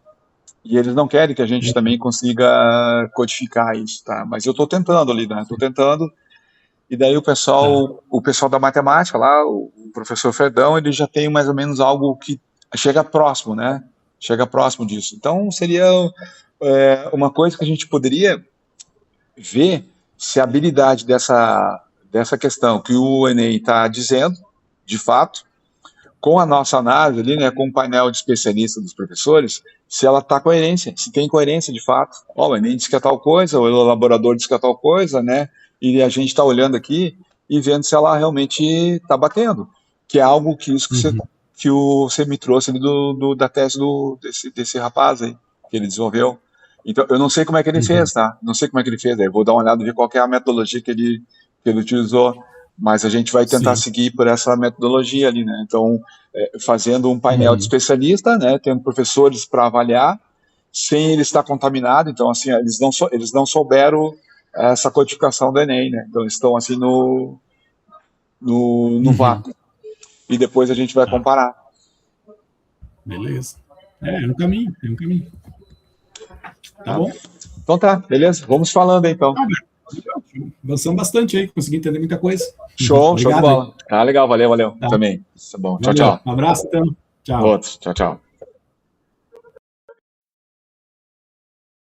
[SPEAKER 2] E eles não querem que a gente também consiga codificar isso, tá? Mas eu estou tentando ali, né? Estou tentando. E daí o pessoal da matemática lá, o professor Ferdão, ele já tem mais ou menos algo que chega próximo, né? Chega próximo disso. Então, seria uma coisa que a gente poderia ver se a habilidade dessa questão que o Enem está dizendo, de fato, com a nossa análise ali, né, com o painel de especialistas dos professores, se ela está coerência, se tem coerência de fato. Ó, o Enem diz que é tal coisa, o elaborador diz que é tal coisa, né, e a gente está olhando aqui e vendo se ela realmente está batendo, que é algo que isso que você me trouxe ali da tese desse rapaz aí, que ele desenvolveu. Então, eu não sei como é que ele fez, tá? Não sei como é que ele fez, aí vou dar uma olhada e ver qual que é a metodologia que ele utilizou, mas a gente vai tentar seguir por essa metodologia ali, né? Então, fazendo um painel de especialista, né? Tendo professores para avaliar, sem ele estar contaminado. Então, assim, eles não souberam essa codificação do Enem, né? Então, eles estão assim no vácuo. E depois a gente vai comparar.
[SPEAKER 1] Beleza. É um caminho, é um caminho. Tá bom.
[SPEAKER 2] Então tá, beleza? Vamos falando aí, então.
[SPEAKER 1] Avançamos bastante aí, consegui entender muita coisa.
[SPEAKER 2] Show de bola. Tá legal, valeu. Tá. Também. Tá bom. Valeu.
[SPEAKER 1] Tchau, tchau. Um abraço, então. Tchau.
[SPEAKER 2] Outro. Tchau, tchau.